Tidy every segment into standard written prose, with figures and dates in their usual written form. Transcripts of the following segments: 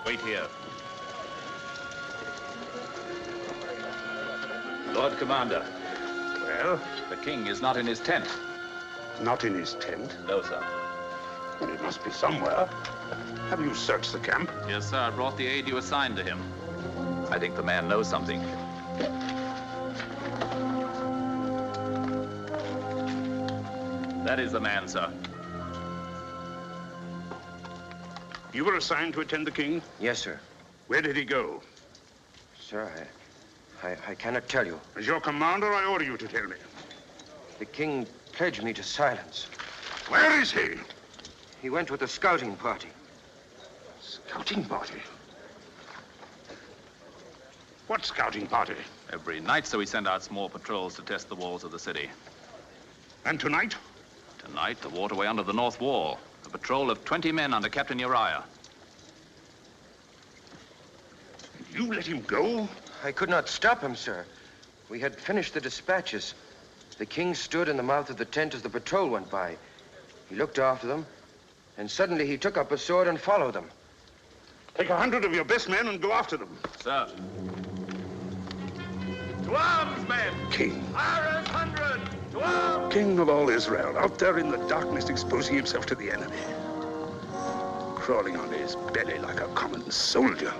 Wait here. Lord Commander. Well? The king is not in his tent. Not in his tent? No, sir. Well, it must be somewhere. Have you searched the camp? Yes, sir. I brought the aid you assigned to him. I think the man knows something. That is the man, sir. You were assigned to attend the king? Yes, sir. Where did he go? Sir, I cannot tell you. As your commander, I order you to tell me. The king pledged me to silence. Where is he? He went with a scouting party. Scouting party? What scouting party? Every night, so we send out small patrols to test the walls of the city. And tonight? Tonight, the waterway under the north wall. A patrol of 20 men under Captain Uriah. You let him go? I could not stop him, sir. We had finished the dispatches. The king stood in the mouth of the tent as the patrol went by. He looked after them, and suddenly he took up a sword and followed them. Take 100 of your best men and go after them. Sir. To arms, men! King. Ire's 100! To arms! King of all Israel, out there in the darkness exposing himself to the enemy. Crawling on his belly like a common soldier.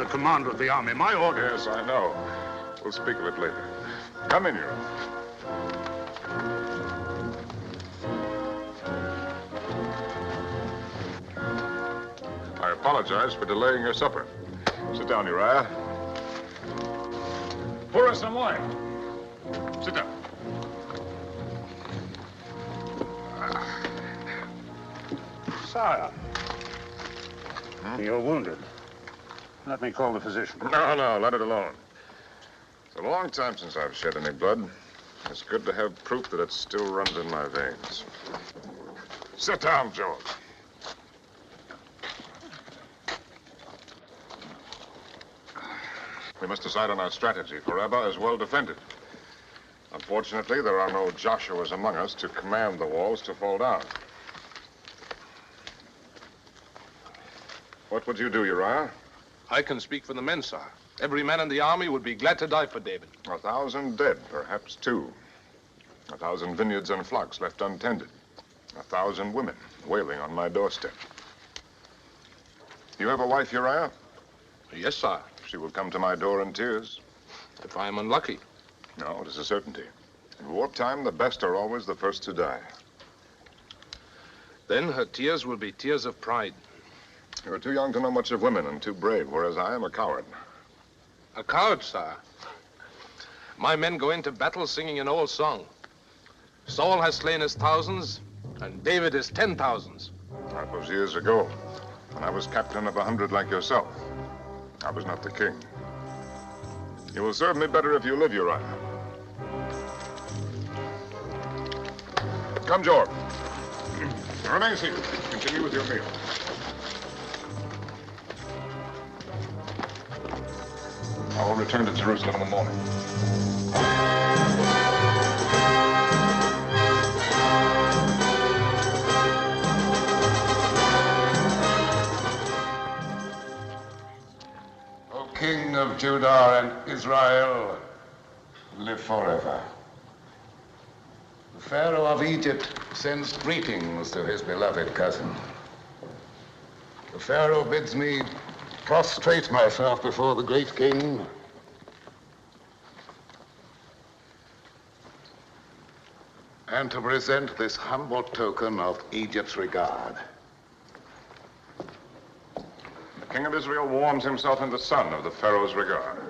Commander of the army. My order. Yes, I know. We'll speak of it later. Come in, you. I apologize for delaying your supper. Sit down, Uriah. Pour us some wine. Sit down. Sire. You're wounded. Let me call the physician. No, let it alone. It's a long time since I've shed any blood. It's good to have proof that it still runs in my veins. Sit down, George. We must decide on our strategy, for Rabbah is well defended. Unfortunately, there are no Joshuas among us to command the walls to fall down. What would you do, Uriah? I can speak for the men, sir. Every man in the army would be glad to die for David. 1,000 dead, perhaps 2. 1,000 vineyards and flocks left untended. 1,000 women wailing on my doorstep. You have a wife, Uriah? Yes, sir. She will come to my door in tears. If I am unlucky. No, it is a certainty. In wartime, the best are always the first to die. Then her tears will be tears of pride. You're too young to know much of women and too brave, whereas I am a coward. A coward, sir? My men go into battle singing an old song. Saul has slain his thousands, and David his 10,000s. That was years ago, when I was captain of 100 like yourself. I was not the king. You will serve me better if you live, Uriah. Come, George. Remain seated. Continue with your meal. I will return to Jerusalem in the morning. of Judah and Israel live forever. The Pharaoh of Egypt sends greetings to his beloved cousin. The Pharaoh bids me prostrate myself before the great king and to present this humble token of Egypt's regard. The king of Israel warms himself in the sun of the Pharaoh's regard.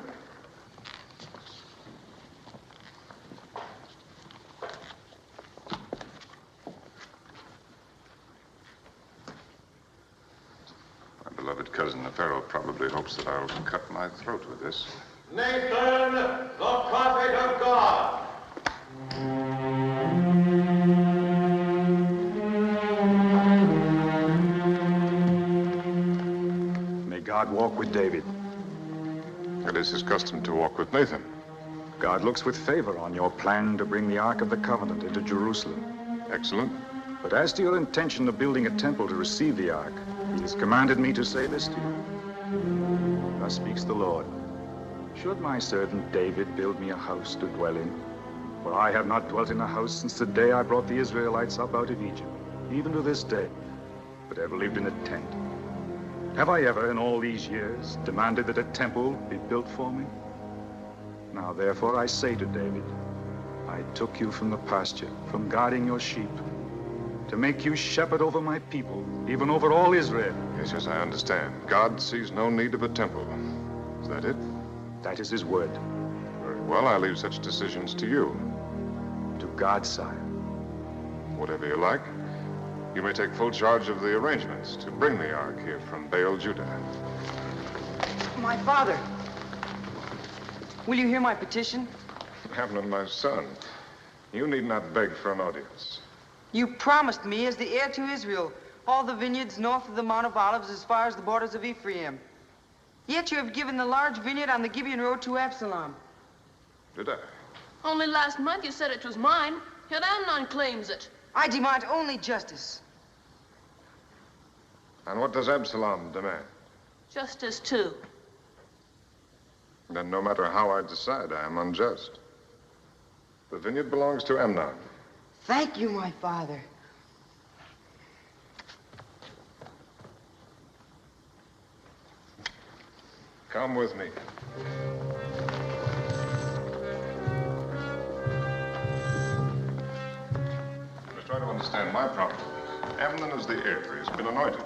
My beloved cousin, the Pharaoh, probably hopes that I'll cut my throat with this. Nathan, the prophet of God. May God walk with David. It is his custom to walk with Nathan. God looks with favor on your plan to bring the Ark of the Covenant into Jerusalem. Excellent. But as to your intention of building a temple to receive the Ark, he has commanded me to say this to you. Thus speaks the Lord. Should my servant David build me a house to dwell in? For I have not dwelt in a house since the day I brought the Israelites up out of Egypt, even to this day, but ever lived in a tent. Have I ever, in all these years, demanded that a temple be built for me? Now, therefore, I say to David, I took you from the pasture, from guarding your sheep, to make you shepherd over my people, even over all Israel. Yes, I understand. God sees no need of a temple. Is that it? That is his word. Very well, I leave such decisions to you. To God, sire. Whatever you like. You may take full charge of the arrangements to bring the Ark here from Baal, Judah. My father, will you hear my petition? Amnon, my son, you need not beg for an audience. You promised me as the heir to Israel all the vineyards north of the Mount of Olives as far as the borders of Ephraim. Yet you have given the large vineyard on the Gibeon Road to Absalom. Did I? Only last month you said it was mine, yet Amnon claims it. I demand only justice. And what does Absalom demand? Justice, too. Then no matter how I decide, I am unjust. The vineyard belongs to Amnon. Thank you, my father. Come with me. Let's try to understand my problem. Amnon is the heir. He's been anointed.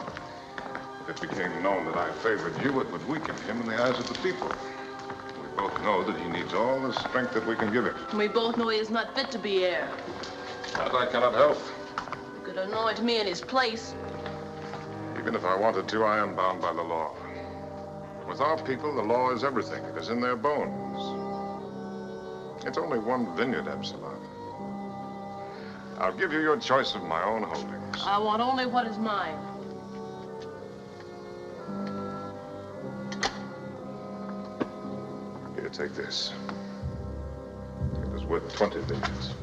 If it became known that I favored you, it would weaken him in the eyes of the people. We both know that he needs all the strength that we can give him. We both know he is not fit to be heir. That I cannot help. You could anoint me in his place. Even if I wanted to, I am bound by the law. With our people, the law is everything. It is in their bones. It's only one vineyard, Absalom. I'll give you your choice of my own holdings. I want only what is mine. Here, take this. It is worth 20 vineyards.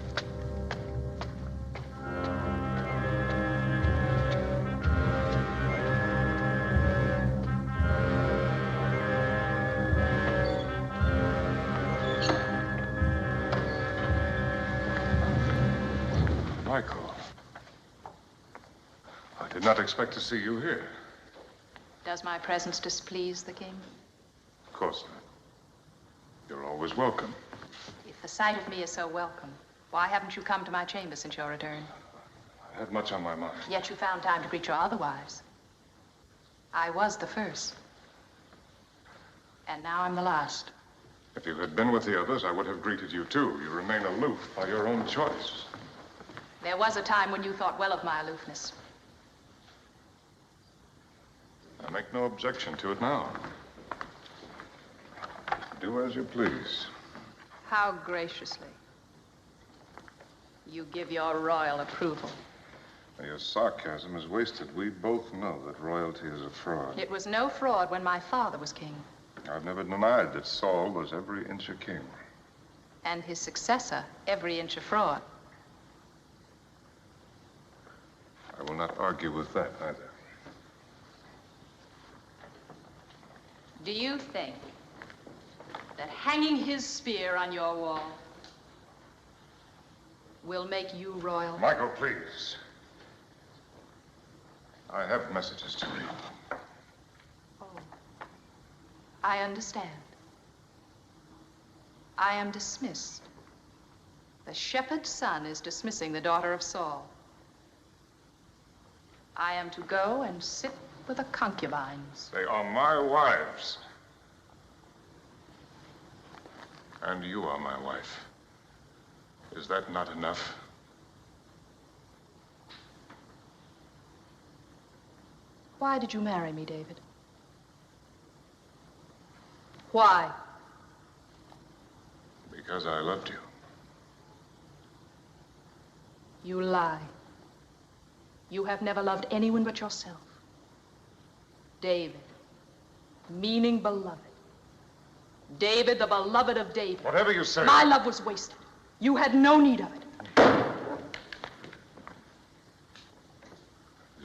Michael, I did not expect to see you here. Does my presence displease the king? Of course not. You're always welcome. If the sight of me is so welcome, why haven't you come to my chamber since your return? I had much on my mind. Yet you found time to greet your other wives. I was the first. And now I'm the last. If you had been with the others, I would have greeted you too. You remain aloof by your own choice. There was a time when you thought well of my aloofness. I make no objection to it now. Do as you please. How graciously. You give your royal approval. Your sarcasm is wasted. We both know that royalty is a fraud. It was no fraud when my father was king. I've never denied that Saul was every inch a king. And his successor, every inch a fraud. I will not argue with that either. Do you think that hanging his spear on your wall will make you royal? Michael, please. I have messages to read. Oh, I understand. I am dismissed. The shepherd's son is dismissing the daughter of Saul. I am to go and sit with the concubines. They are my wives. And you are my wife. Is that not enough? Why did you marry me, David? Why? Because I loved you. You lie. You have never loved anyone but yourself. David, meaning beloved. David, the beloved of David. Whatever you say. My love was wasted. You had no need of it.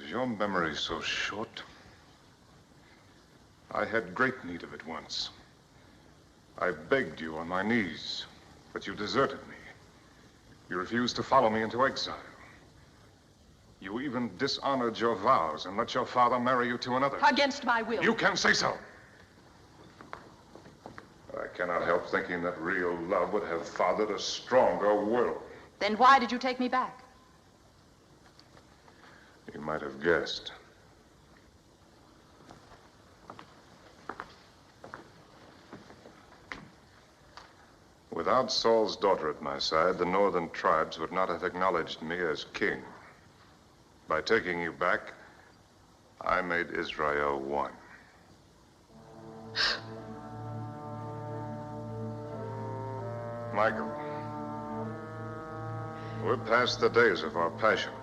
Is your memory so short? I had great need of it once. I begged you on my knees, but you deserted me. You refused to follow me into exile. You even dishonored your vows and let your father marry you to another. Against my will. You can say so. But I cannot help thinking that real love would have fathered a stronger will. Then why did you take me back? You might have guessed. Without Saul's daughter at my side, the northern tribes would not have acknowledged me as king. By taking you back, I made Israel one. Michael, we're past the days of our passion.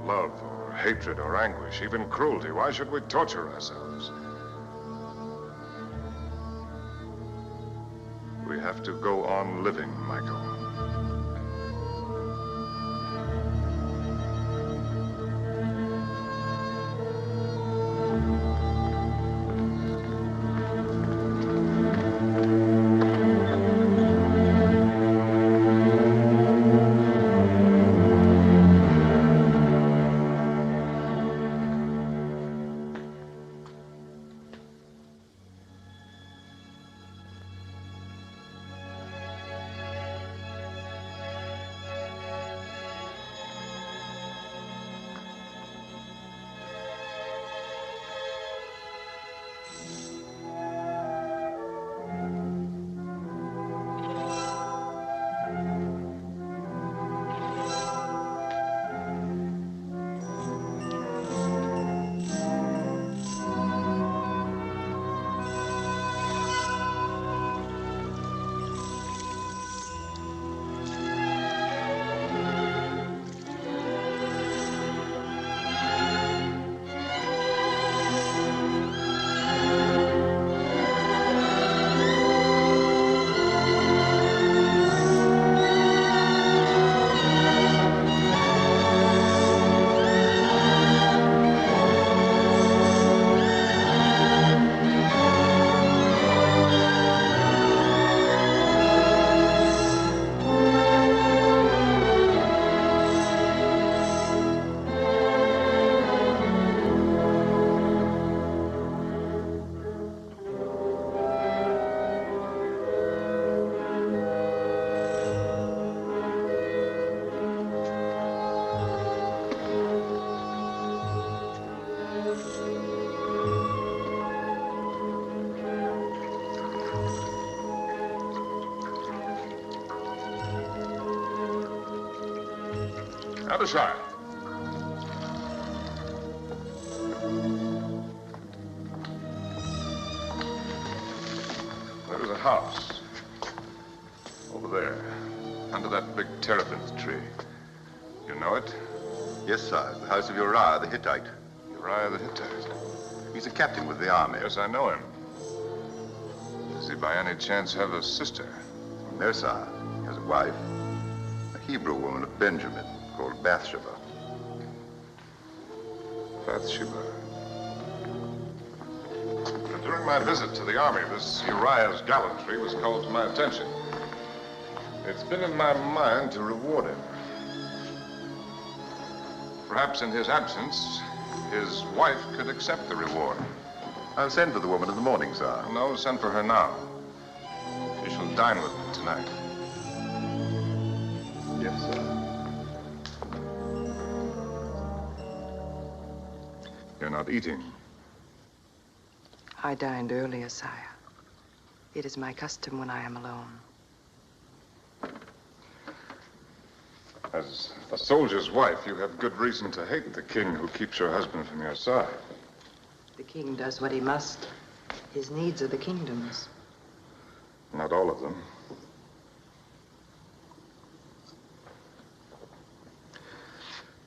Love or hatred or anguish, even cruelty. Why should we torture ourselves? We have to go on living, Michael. Abishai. There's a house. Over there. Under that big terebinth tree. You know it? Yes, sir. The house of Uriah the Hittite. Uriah the Hittite. He's a captain with the army. Yes, I know him. Does he by any chance have a sister? No, sir. He has a wife. A Hebrew woman of Benjamin called Bathsheba. Bathsheba. During my visit to the army, this Uriah's gallantry was called to my attention. It's been in my mind to reward him. Perhaps in his absence, his wife could accept the reward. I'll send for the woman in the morning, sir. No, send for her now. She shall dine with me tonight. Yes, sir. You're not eating. I dined earlier, sire. It is my custom when I am alone. As a soldier's wife, you have good reason to hate the king who keeps your husband from your side. The king does what he must. His needs are the kingdom's. Not all of them.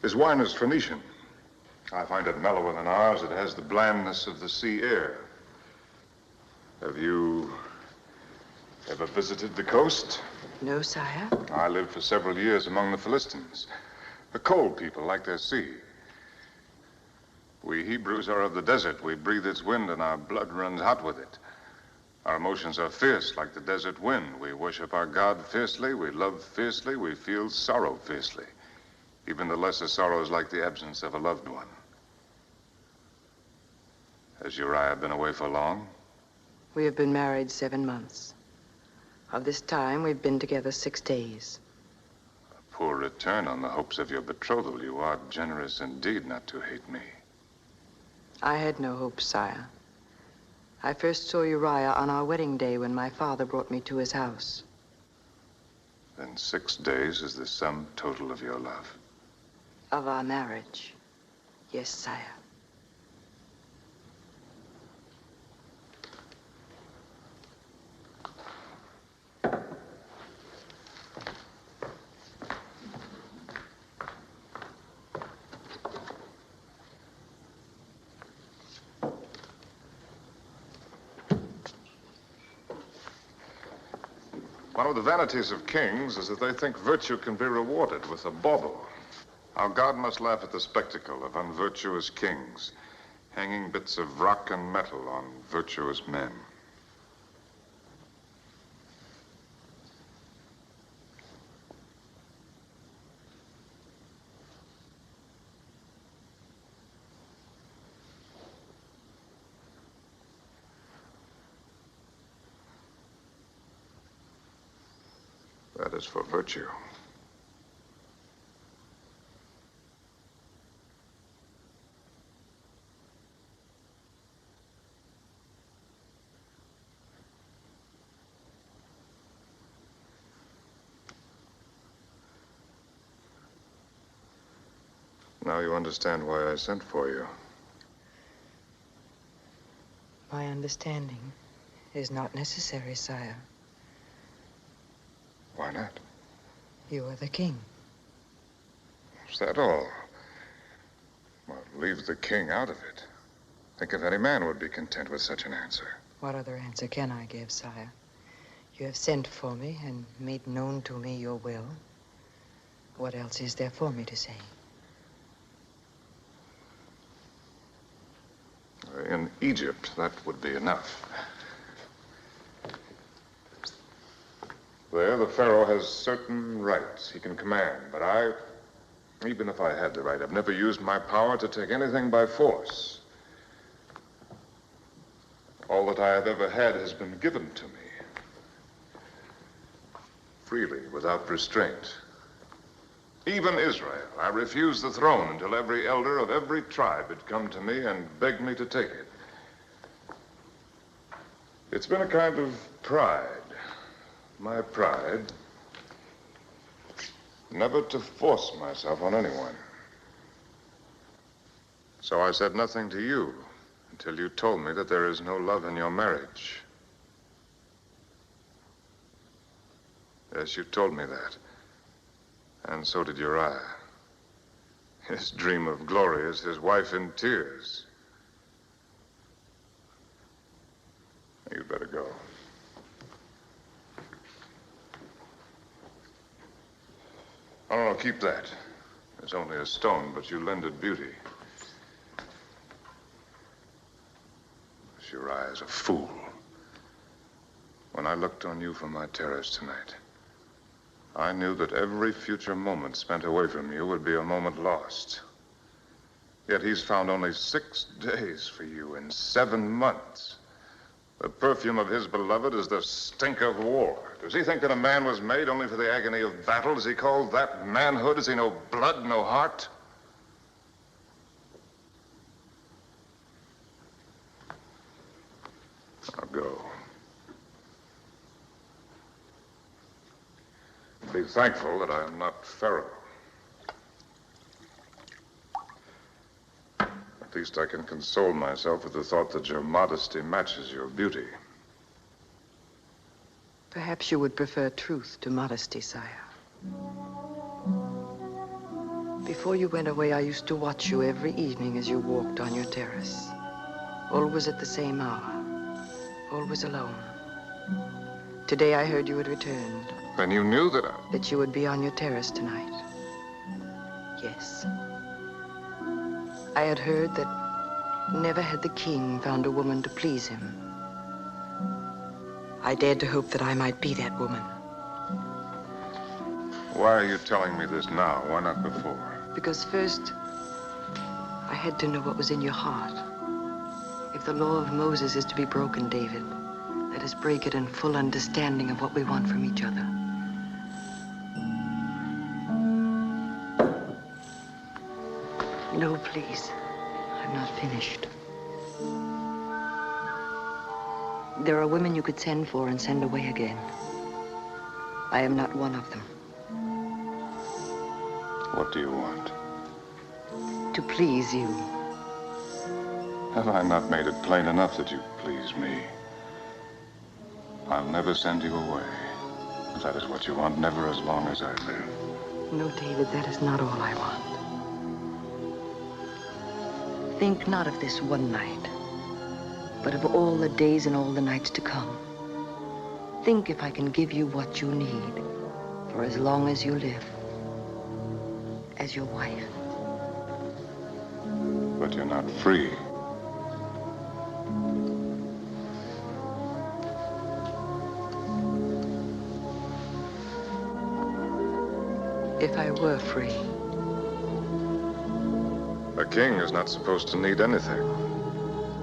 His wine is Phoenician. I find it mellower than ours. It has the blandness of the sea air. Have you ever visited the coast? No, sire. I lived for several years among the Philistines. A cold people like their sea. We Hebrews are of the desert. We breathe its wind and our blood runs hot with it. Our emotions are fierce like the desert wind. We worship our God fiercely. We love fiercely. We feel sorrow fiercely. Even the lesser sorrow is like the absence of a loved one. Has Uriah been away for long? We have been married 7 months. Of this time, we've been together 6 days. A poor return on the hopes of your betrothal. You are generous indeed not to hate me. I had no hopes, sire. I first saw Uriah on our wedding day when my father brought me to his house. Then 6 days is the sum total of your love. Of our marriage. Yes, sire. One of the vanities of kings is that they think virtue can be rewarded with a bauble. Our God must laugh at the spectacle of unvirtuous kings, hanging bits of rock and metal on virtuous men. That is for virtue. Now you understand why I sent for you. My understanding is not necessary, sire. Why not? You are the king. Is that all? Well, leave the king out of it. Think if any man would be content with such an answer. What other answer can I give, sire? You have sent for me and made known to me your will. What else is there for me to say? In Egypt, that would be enough. There, the Pharaoh has certain rights he can command, but even if I had the right, I've never used my power to take anything by force. All that I have ever had has been given to me. Freely, without restraint. Even Israel, I refused the throne until every elder of every tribe had come to me and begged me to take it. It's been a kind of pride. My pride, never to force myself on anyone. So I said nothing to you until you told me that there is no love in your marriage. Yes, you told me that. And so did Uriah. His dream of glory is his wife in tears. You'd better go. Oh, no, keep that. It's only a stone, but you lend it beauty. Uriah's was a fool. When I looked on you from my terrace tonight, I knew that every future moment spent away from you would be a moment lost. Yet he's found only 6 days for you in 7 months. The perfume of his beloved is the stink of war. Does he think that a man was made only for the agony of battle? Does he call that manhood? Has he no blood, no heart? Now go. Be thankful that I am not Pharaoh. At least I can console myself with the thought that your modesty matches your beauty. Perhaps you would prefer truth to modesty, sire. Before you went away, I used to watch you every evening as you walked on your terrace. Always at the same hour. Always alone. Today I heard you had returned. Then you knew that That you would be on your terrace tonight. Yes. I had heard that never had the king found a woman to please him. I dared to hope that I might be that woman. Why are you telling me this now? Why not before? Because first, I had to know what was in your heart. If the law of Moses is to be broken, David, let us break it in full understanding of what we want from each other. No, please. I'm not finished. There are women you could send for and send away again. I am not one of them. What do you want? To please you. Have I not made it plain enough that you please me? I'll never send you away. If that is what you want, never as long as I live. No, David, that is not all I want. Think not of this one night, but of all the days and all the nights to come. Think if I can give you what you need for as long as you live, as your wife. But you're not free. If I were free. A king is not supposed to need anything.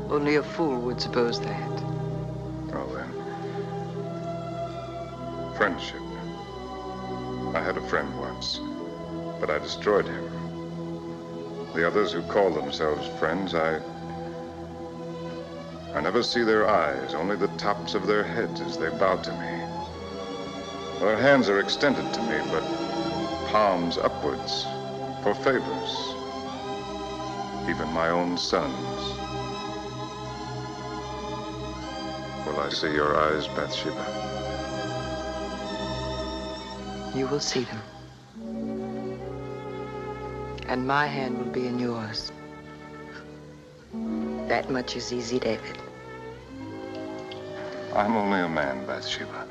Only a fool would suppose that. Well, then. Friendship. I had a friend once, but I destroyed him. The others who call themselves friends, I never see their eyes, only the tops of their heads as they bow to me. Their hands are extended to me, but palms upwards for favors. Even my own sons. Will I see your eyes, Bathsheba? You will see them. And my hand will be in yours. That much is easy, David. I'm only a man, Bathsheba.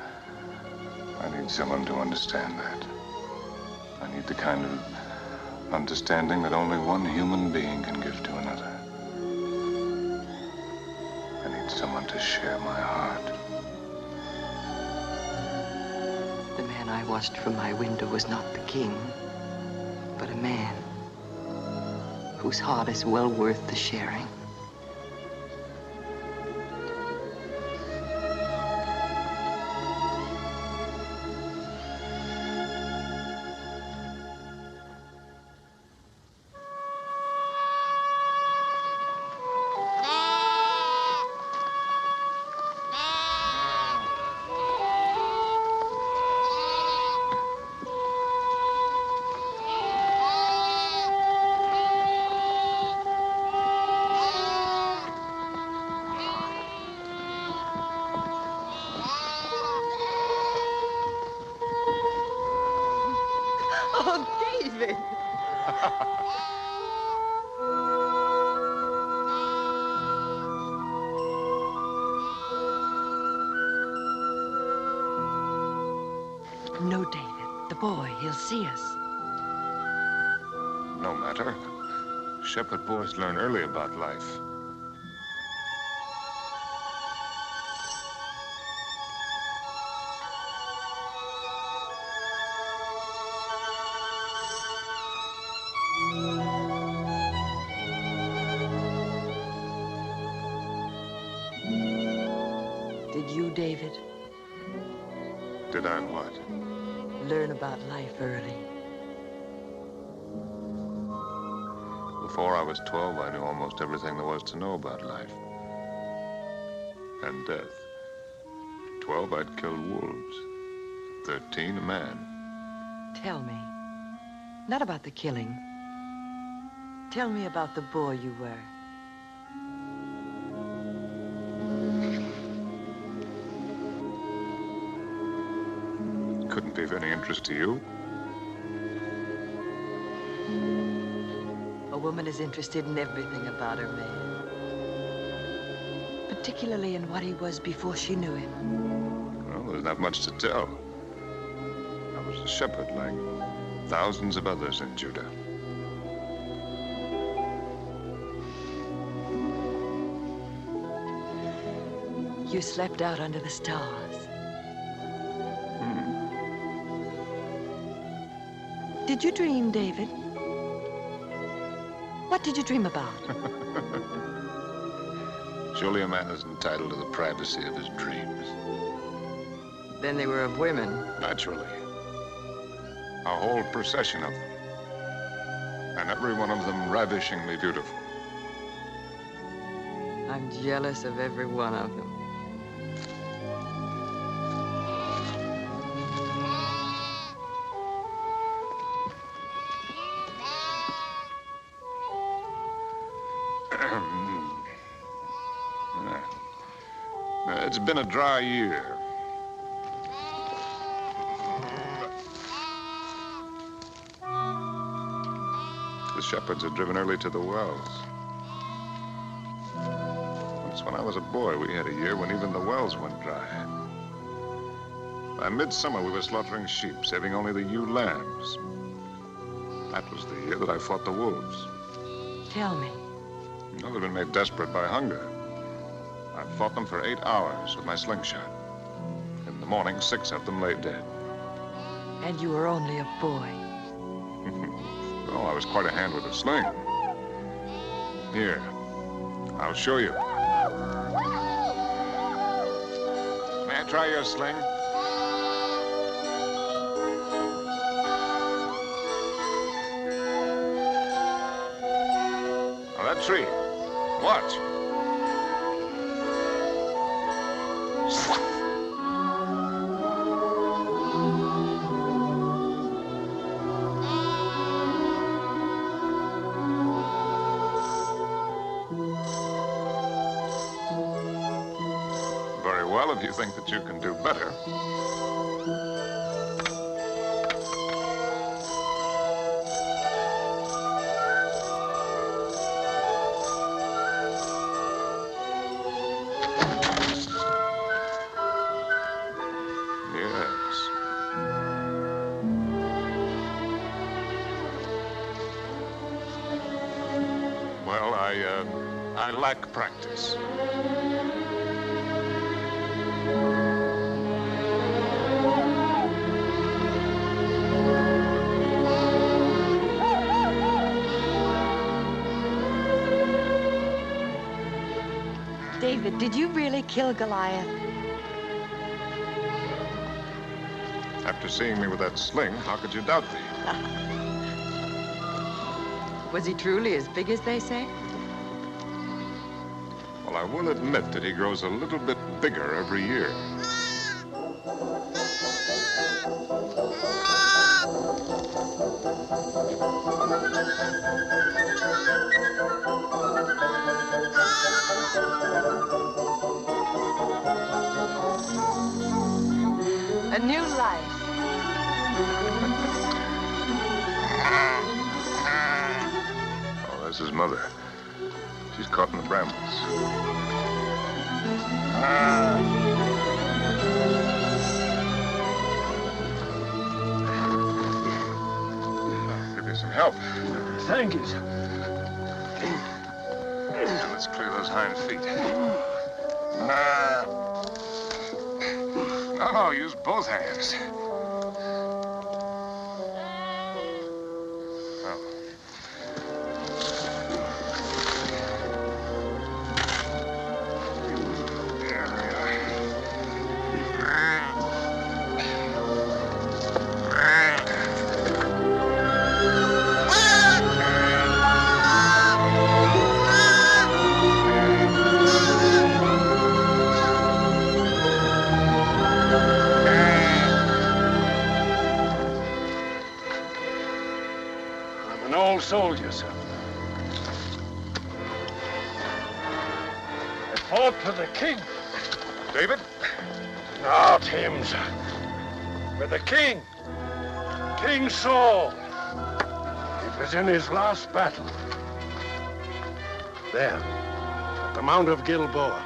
I need someone to understand that. I need the kind of understanding that only one human being can give to another. I need someone to share my heart. The man I watched from my window was not the king, but a man whose heart is well worth the sharing. Oh, David! No, David. The boy, he'll see us. No matter. Shepherd boys learn early about life. David? Did I what? Learn about life early. Before I was 12, I knew almost everything there was to know about life. And death. 12, I'd killed wolves. 13, a man. Tell me. Not about the killing. Tell me about the boy you were. Couldn't be of any interest to you. A woman is interested in everything about her man. Particularly in what he was before she knew him. Well, there's not much to tell. I was a shepherd like thousands of others in Judah. You slept out under the stars. Did you dream, David? What did you dream about? Surely a man is entitled to the privacy of his dreams. Then they were of women. Naturally. A whole procession of them. And every one of them ravishingly beautiful. I'm jealous of every one of them. It's been a dry year. The shepherds had driven early to the wells. Once when I was a boy, we had a year when even the wells went dry. By midsummer, we were slaughtering sheep, saving only the ewe lambs. That was the year that I fought the wolves. Tell me. I've been made desperate by hunger. I fought them for 8 hours with my slingshot. In the morning, 6 of them lay dead. And you were only a boy. Oh, I was quite a hand with a sling. Here, I'll show you. May I try your sling? Now, that tree. Watch. Very well, if you think that you can do better. Yes. Well, I lack practice. David, did you really kill Goliath? After seeing me with that sling, how could you doubt me? Was he truly as big as they say? Well, I will admit that he grows a little bit bigger every year. A new life. Oh, there's his mother. She's caught in the brambles. I'll give you some help. Thank you, sir. Now, let's clear those hind feet. No, use both hands. Oh. There we are. An old soldier, sir. I fought for the king. David? Not him, sir. For the king. King Saul. It was in his last battle. There, at the Mount of Gilboa.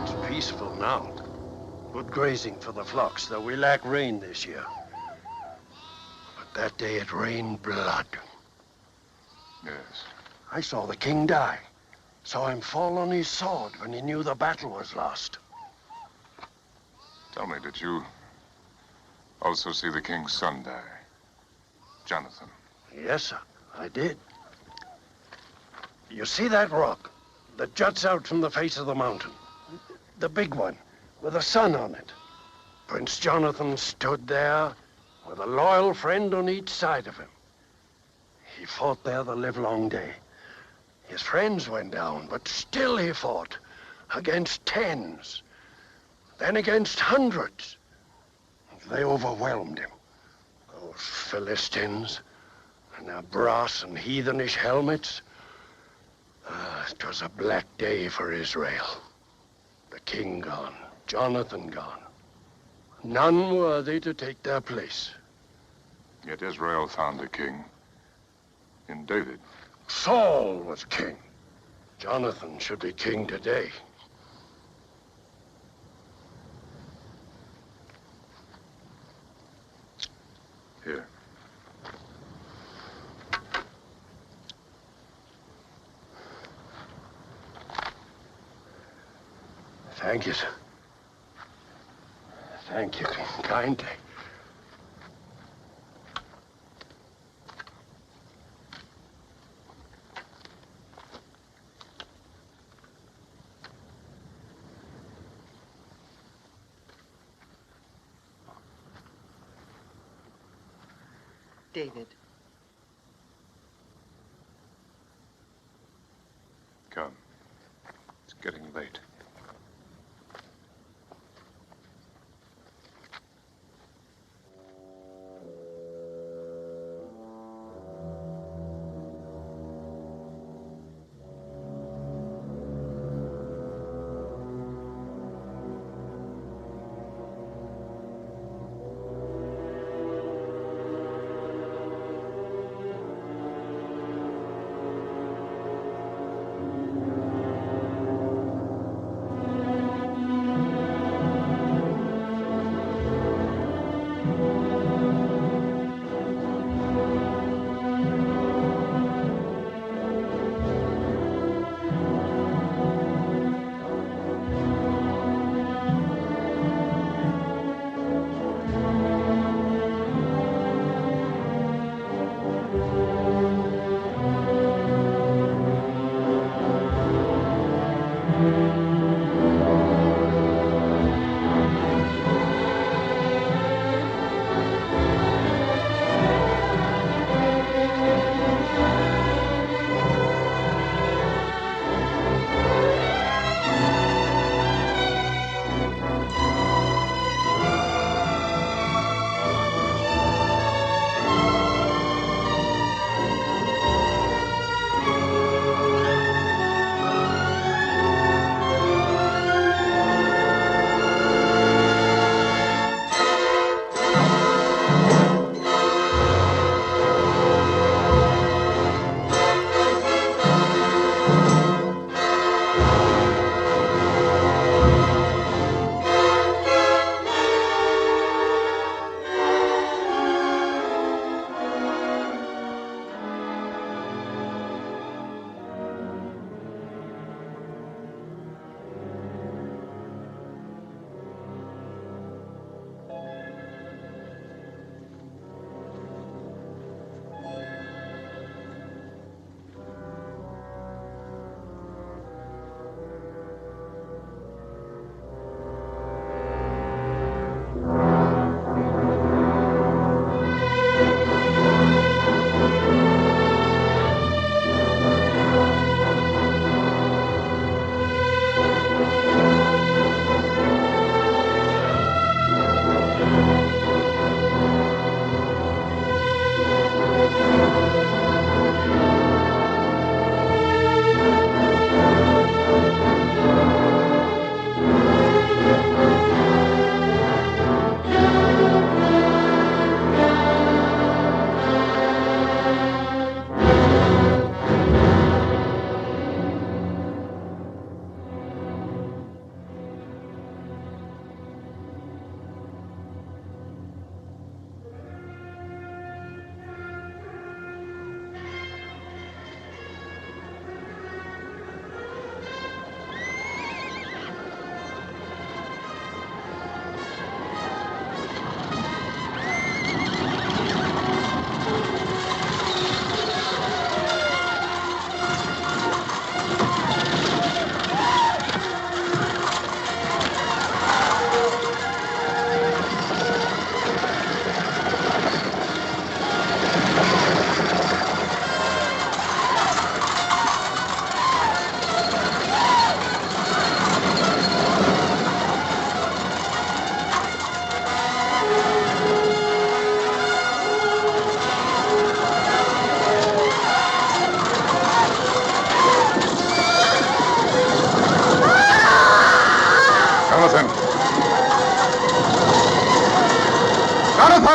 It's peaceful now. Good grazing for the flocks, though we lack rain this year. But that day it rained blood. Yes. I saw the king die. Saw him fall on his sword when he knew the battle was lost. Tell me, did you also see the king's son die? Jonathan. Yes, sir, I did. You see that rock that juts out from the face of the mountain? The big one, with a sun on it. Prince Jonathan stood there with a loyal friend on each side of him. He fought there the livelong day. His friends went down, but still he fought against tens, then against hundreds. They overwhelmed him. Those Philistines and their brass and heathenish helmets. It was a black day for Israel. The king gone, Jonathan gone. None worthy to take their place. Yet Israel found a king in David. Saul was king. Jonathan should be king today. Here. Thank you, sir. Thank you kindly. David. Come. It's getting late.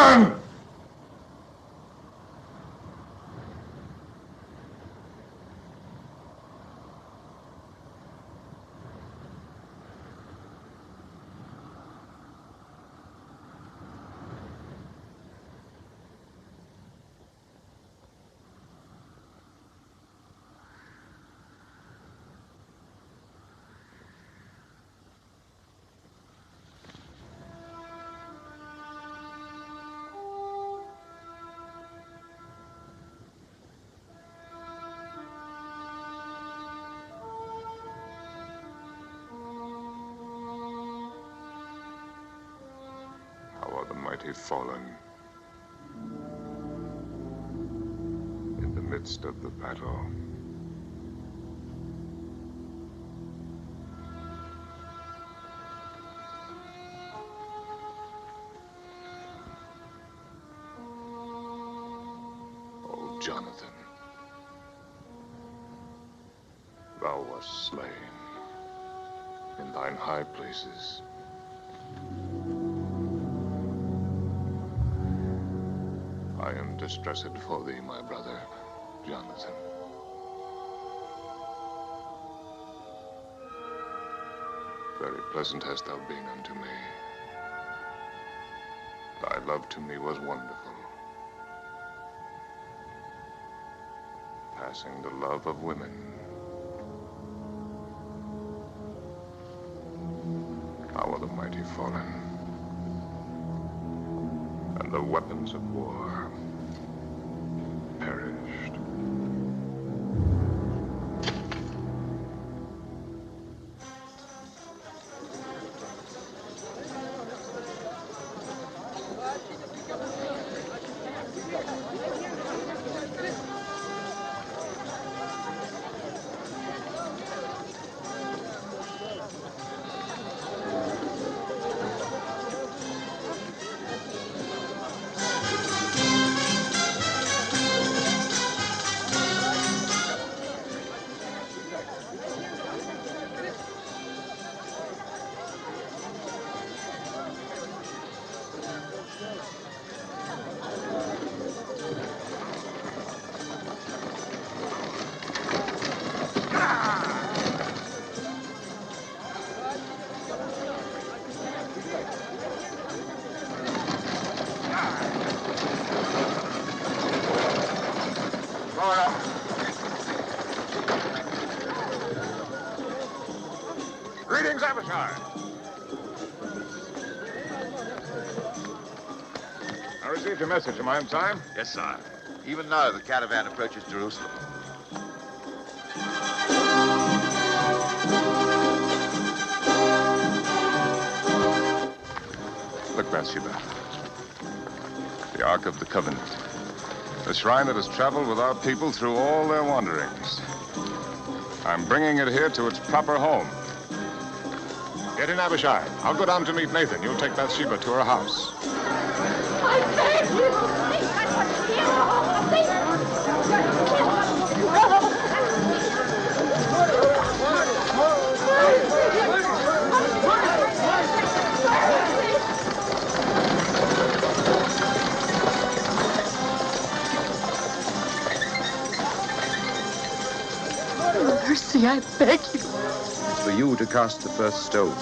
Nathan! Mighty fallen in the midst of the battle. Oh, Jonathan, thou wast slain in thine high places. I am distressed for thee, my brother, Jonathan. Very pleasant hast thou been unto me. Thy love to me was wonderful, passing the love of women. Thou art the mighty fallen, and the weapons of war perished. Greetings, Abishai. I received your message. Am I in time? Yes, sir. Even now, the caravan approaches Jerusalem. Look, Bathsheba. The Ark of the Covenant. The shrine that has traveled with our people through all their wanderings. I'm bringing it here to its proper home. Get in, Abishai. I'll go down to meet Nathan. You'll take Bathsheba to her house. I beg you! Mercy, I beg you. It's for you to cast the first stone.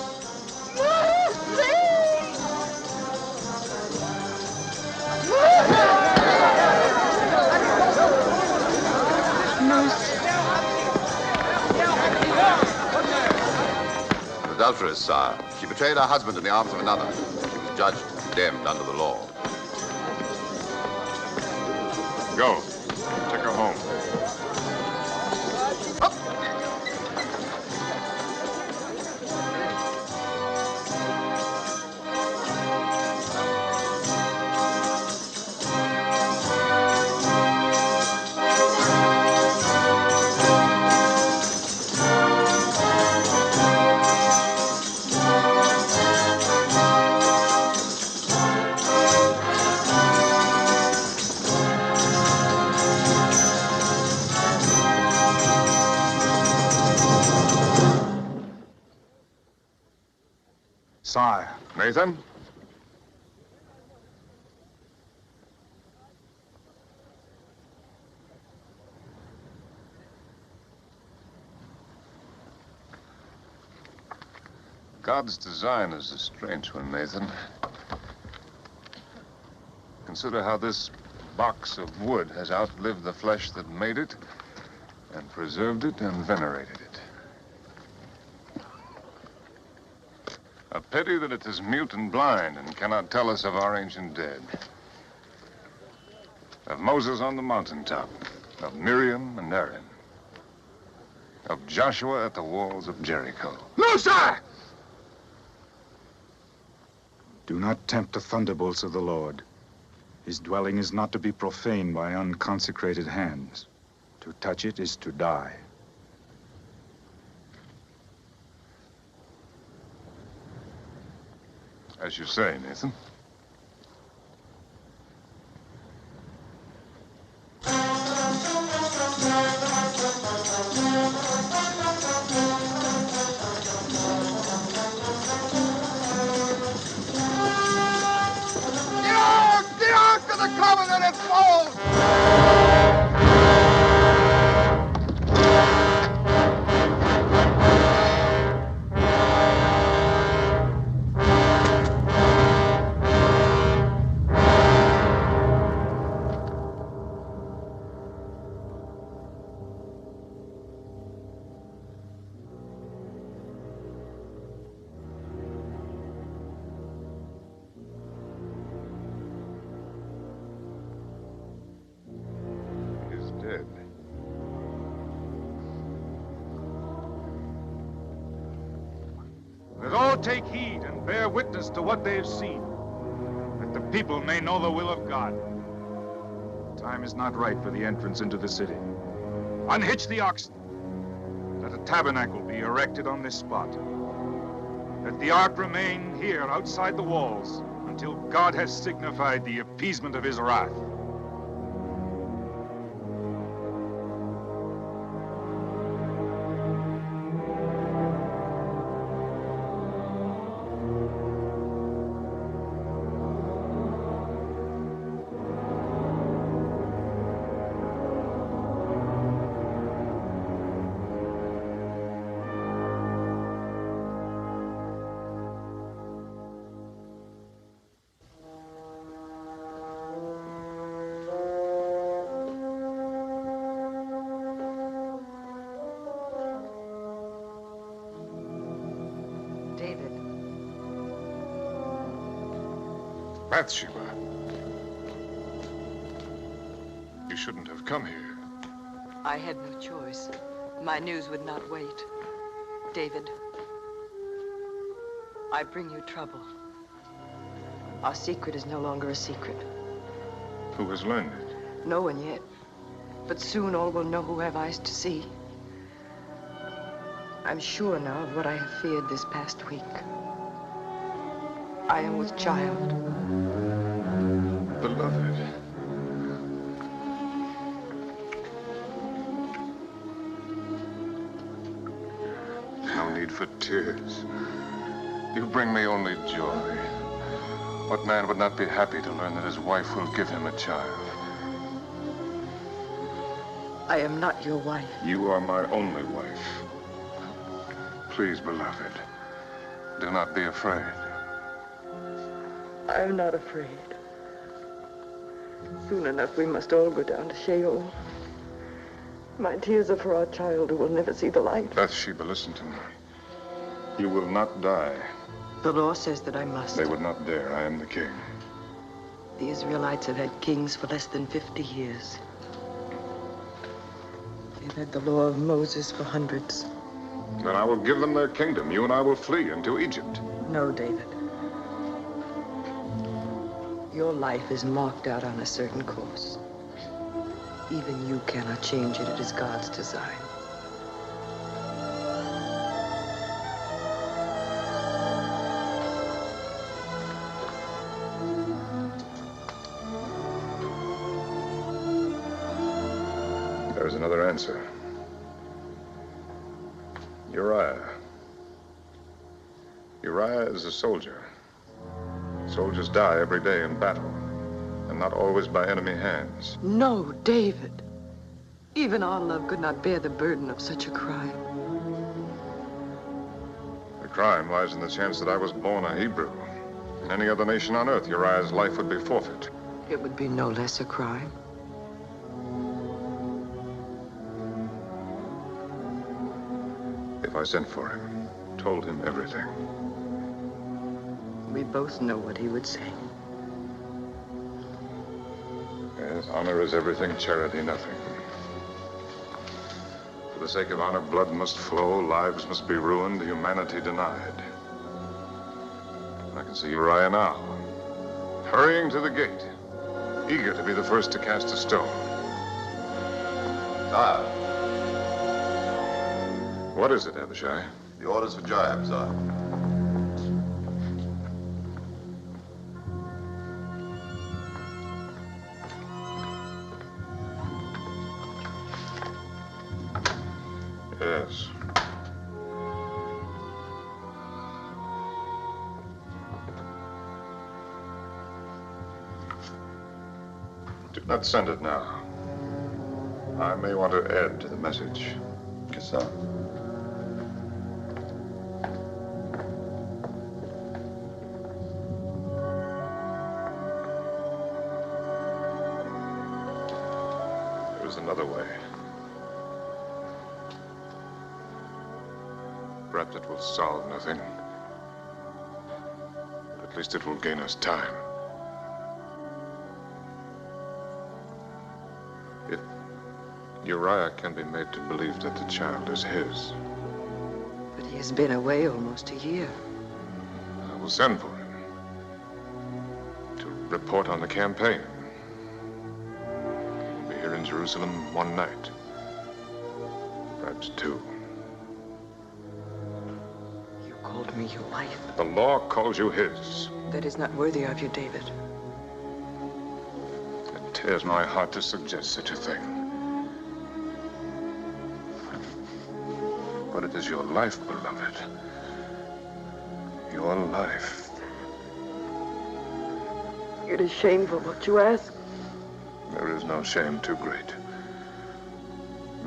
An adulteress, sire. She betrayed her husband in the arms of another. She was judged and condemned under the law. Go. Take her home. Sire. Nathan? God's design is a strange one, Nathan. Consider how this box of wood has outlived the flesh that made it, and preserved it and venerated it. A pity that it is mute and blind and cannot tell us of our ancient dead. Of Moses on the mountaintop, of Miriam and Aaron, of Joshua at the walls of Jericho. No, sir! Do not tempt the thunderbolts of the Lord. His dwelling is not to be profaned by unconsecrated hands. To touch it is to die. As you say, Nathan. The Ark of the Covenant had fallen! Dead. Let all take heed and bear witness to what they have seen, that the people may know the will of God. The time is not right for the entrance into the city. Unhitch the oxen. Let a tabernacle be erected on this spot. Let the ark remain here outside the walls until God has signified the appeasement of his wrath. David. Bathsheba. You shouldn't have come here. I had no choice. My news would not wait. David, I bring you trouble. Our secret is no longer a secret. Who has learned it? No one yet. But soon all will know who have eyes to see. I'm sure now of what I have feared this past week. I am with child. Beloved. No need for tears. You bring me only joy. What man would not be happy to learn that his wife will give him a child? I am not your wife. You are my only wife. Please, beloved, do not be afraid. I am not afraid. Soon enough, we must all go down to Sheol. My tears are for our child who will never see the light. Bathsheba, listen to me. You will not die. The law says that I must. They would not dare. I am the king. The Israelites have had kings for less than 50 years. They've had the law of Moses for hundreds. Then I will give them their kingdom. You and I will flee into Egypt. No, David. Your life is marked out on a certain course. Even you cannot change it. It is God's design. There's another answer. Uriah is a soldier. Soldiers die every day in battle, and not always by enemy hands. No, David. Even our love could not bear the burden of such a crime. The crime lies in the chance that I was born a Hebrew. In any other nation on earth, Uriah's life would be forfeit. It would be no less a crime. If I sent for him, told him everything. We both know what he would say. Yes, honor is everything, charity nothing. For the sake of honor, blood must flow, lives must be ruined, humanity denied. I can see Uriah now, hurrying to the gate, eager to be the first to cast a stone. Sire. What is it, Abishai? The orders for Joab, sire. Yes. Do not send it now. I may want to add to the message. Yes, sir. There is another way. Perhaps it will solve nothing. But at least it will gain us time. If Uriah can be made to believe that the child is his, But he has been away almost a year. I will send for him to report on the campaign. He'll be here in Jerusalem one night, perhaps two. Called me your wife. The law calls you his. That is not worthy of you, David. It tears my heart to suggest such a thing. But it is your life, beloved. Your life. It is shameful what you ask. There is no shame too great.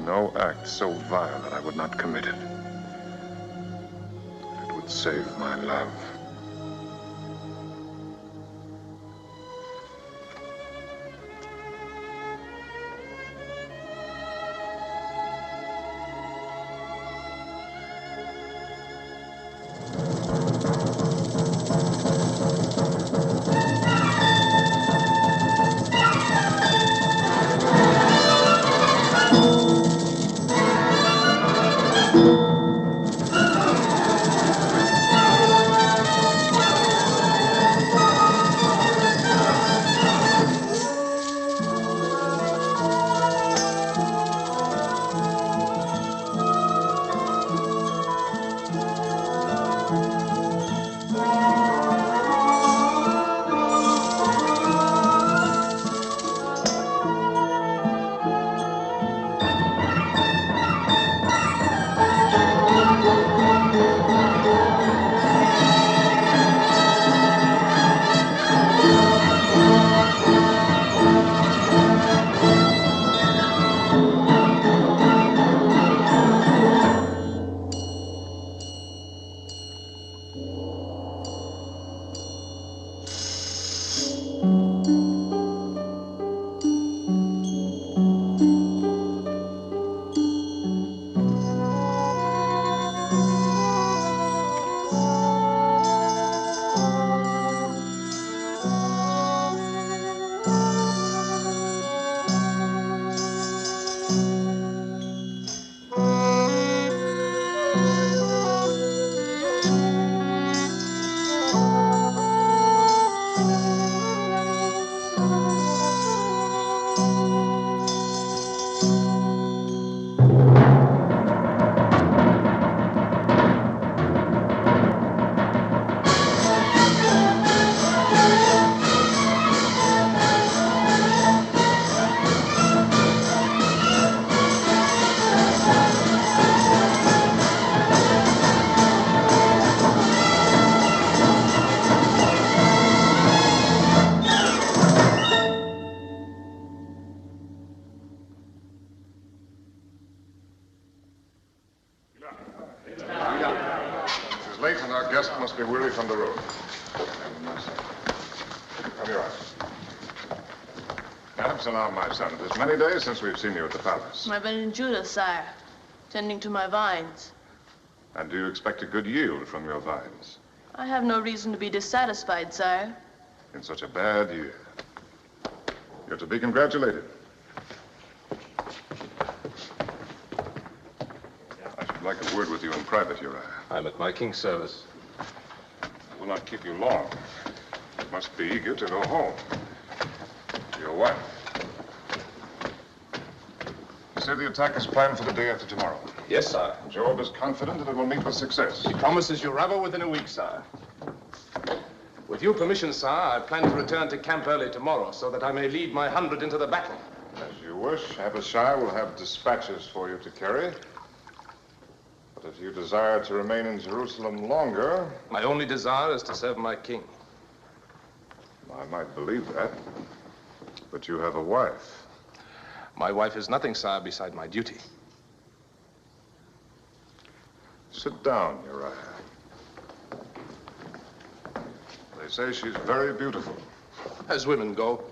No act so vile that I would not commit it. It would save my love. must be weary from the road. Come here. Absalom, my son, it is many days since we've seen you at the palace. I've been in Judah, sire, tending to my vines. And do you expect a good yield from your vines? I have no reason to be dissatisfied, sire. In such a bad year. You're to be congratulated. I should like a word with you in private, Uriah. I'm at my king's service. I will not keep you long. You must be eager to go home. To your wife. You say the attack is planned for the day after tomorrow. Yes, sire. Job is confident that it will meet with success. He promises you rubber within a week, sire. With your permission, sire, I plan to return to camp early tomorrow so that I may lead my 100 into the battle. As you wish. Abishai will have dispatches for you to carry. But if you desire to remain in Jerusalem longer... My only desire is to serve my king. I might believe that. But you have a wife. My wife is nothing, sire, beside my duty. Sit down, Uriah. They say she's very beautiful. As women go.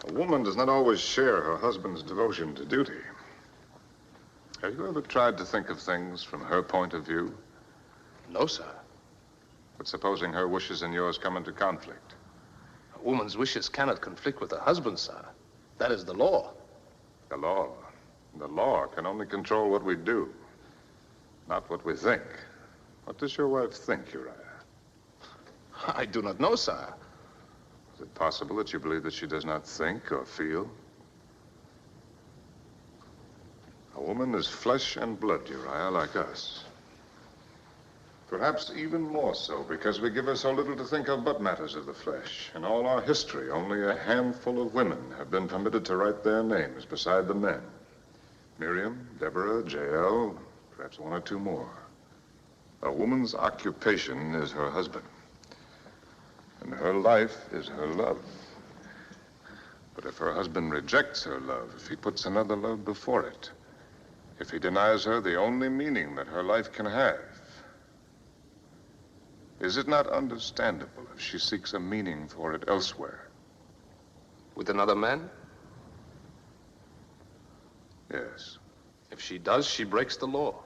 A woman does not always share her husband's devotion to duty. Have you ever tried to think of things from her point of view? No, sir. But supposing her wishes and yours come into conflict? A woman's wishes cannot conflict with her husband's, sir. That is the law. The law? The law can only control what we do, not what we think. What does your wife think, Uriah? I do not know, sir. Is it possible that you believe that she does not think or feel? A woman is flesh and blood, Uriah, like us. Perhaps even more so, because we give her so little to think of but matters of the flesh. In all our history, only a handful of women have been permitted to write their names beside the men. Miriam, Deborah, Jael, perhaps one or two more. A woman's occupation is her husband. And her life is her love. But if her husband rejects her love, if he puts another love before it, if he denies her the only meaning that her life can have, is it not understandable if she seeks a meaning for it elsewhere? With another man? Yes. If she does, she breaks the law.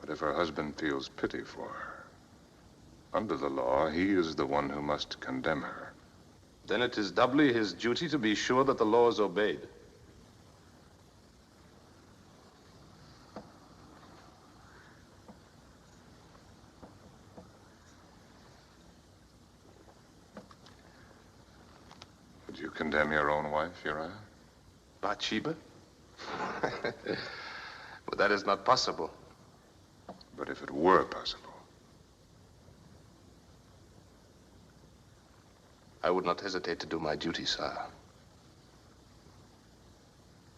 But if her husband feels pity for her, under the law, he is the one who must condemn her. Then it is doubly his duty to be sure that the law is obeyed. Would you condemn your own wife, Uriah? Bathsheba? But that is not possible. But if it were possible? I would not hesitate to do my duty, sir.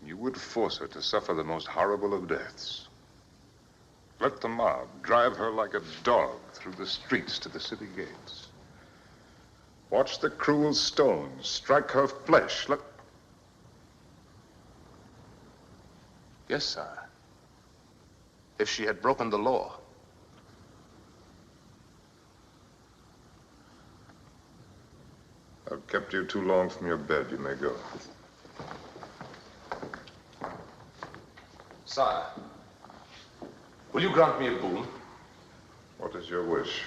You would force her to suffer the most horrible of deaths. Let the mob drive her like a dog through the streets to the city gates. Watch the cruel stones strike her flesh. Yes, sir. If she had broken the law. I've kept you too long from your bed. You may go. Sire, will you grant me a boon? What is your wish?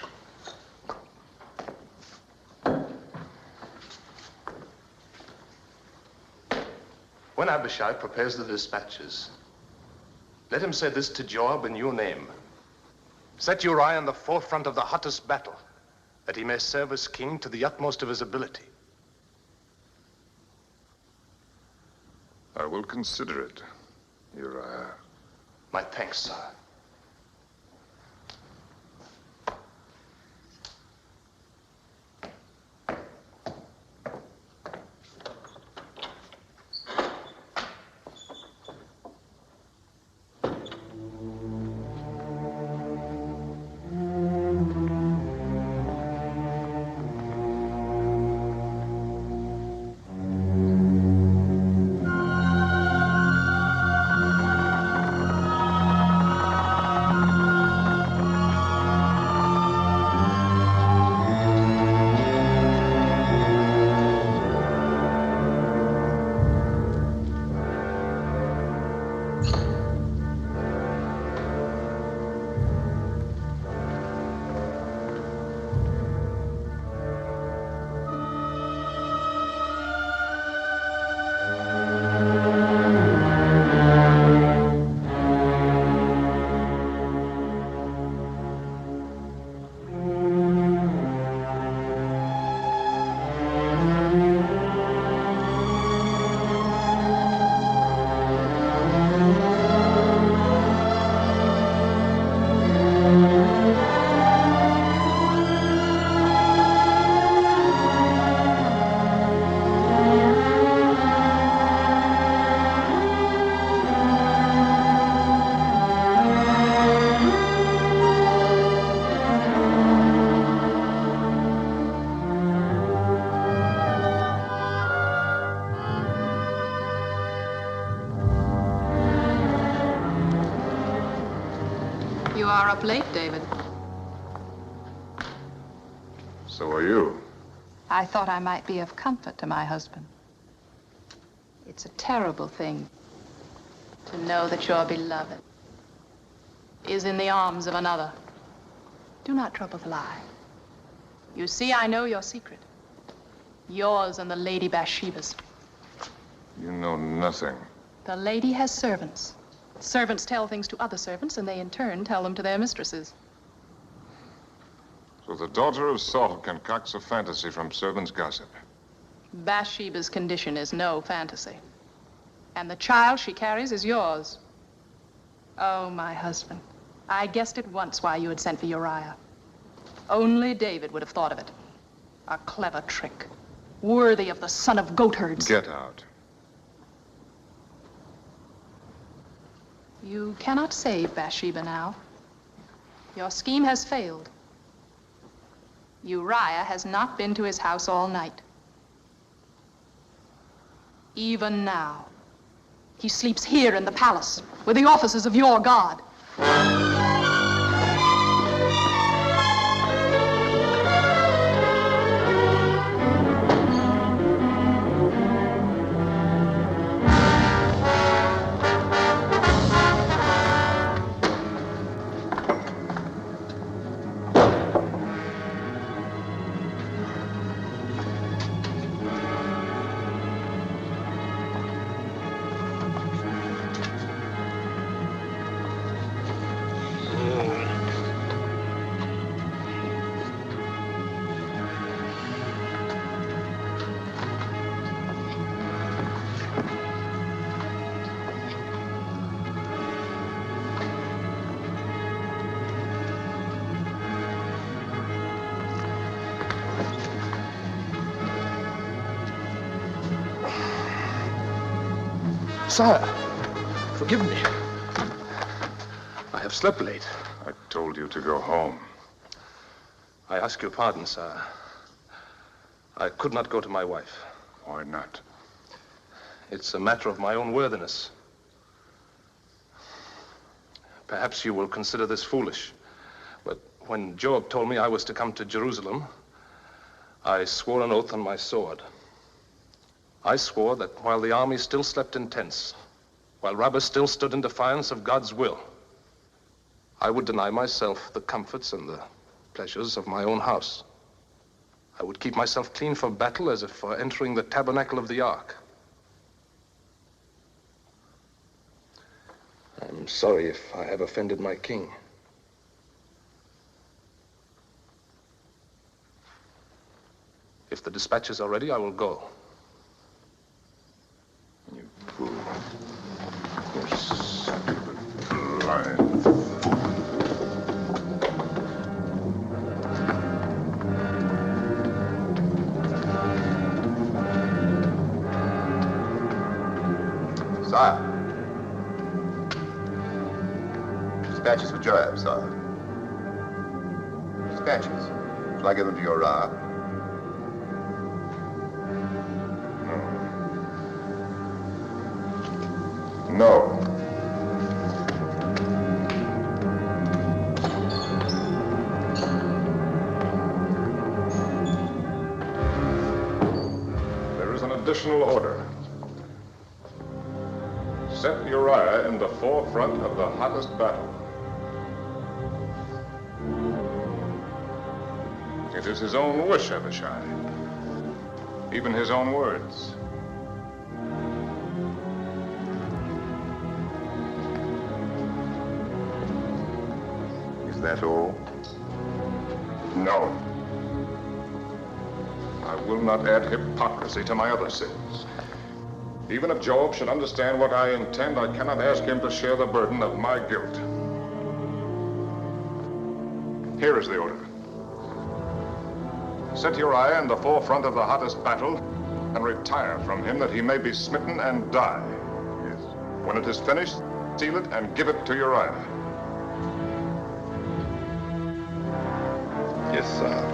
When Abishai prepares the dispatches, let him say this to Joab in your name. Set Uriah in the forefront of the hottest battle, that he may serve as king to the utmost of his ability. I will consider it, Uriah. My thanks, sir. You are up late, David. So are you. I thought I might be of comfort to my husband. It's a terrible thing to know that your beloved is in the arms of another. Do not trouble to lie. You see, I know your secret. Yours and the Lady Bathsheba's. You know nothing. The lady has servants. Servants tell things to other servants, and they in turn tell them to their mistresses. So the daughter of Saul concocts a fantasy from servants' gossip. Bathsheba's condition is no fantasy. And the child she carries is yours. Oh, my husband, I guessed at once why you had sent for Uriah. Only David would have thought of it. A clever trick, worthy of the son of goatherds. Get out. You cannot save Bathsheba now. Your scheme has failed. Uriah has not been to his house all night. Even now, he sleeps here in the palace with the officers of your God. Sire, forgive me. I have slept late. I told you to go home. I ask your pardon, sire. I could not go to my wife. Why not? It's a matter of my own worthiness. Perhaps you will consider this foolish, but when Joab told me I was to come to Jerusalem, I swore an oath on my sword. I swore that while the army still slept in tents, while Rabbah still stood in defiance of God's will, I would deny myself the comforts and the pleasures of my own house. I would keep myself clean for battle as if for entering the tabernacle of the ark. I'm sorry if I have offended my king. If the dispatches are ready, I will go. You fool. You stupid, blind fool. Sire. Dispatches for Joab, sire. Dispatches. Shall I give them to Uriah? No. There is an additional order. Set Uriah in the forefront of the hottest battle. It is his own wish, Abishai. Even his own words. Is that all? No. I will not add hypocrisy to my other sins. Even if Joab should understand what I intend, I cannot ask him to share the burden of my guilt. Here is the order. Set Uriah in the forefront of the hottest battle and retire from him that he may be smitten and die. Yes. When it is finished, seal it and give it to Uriah. Yes, sir.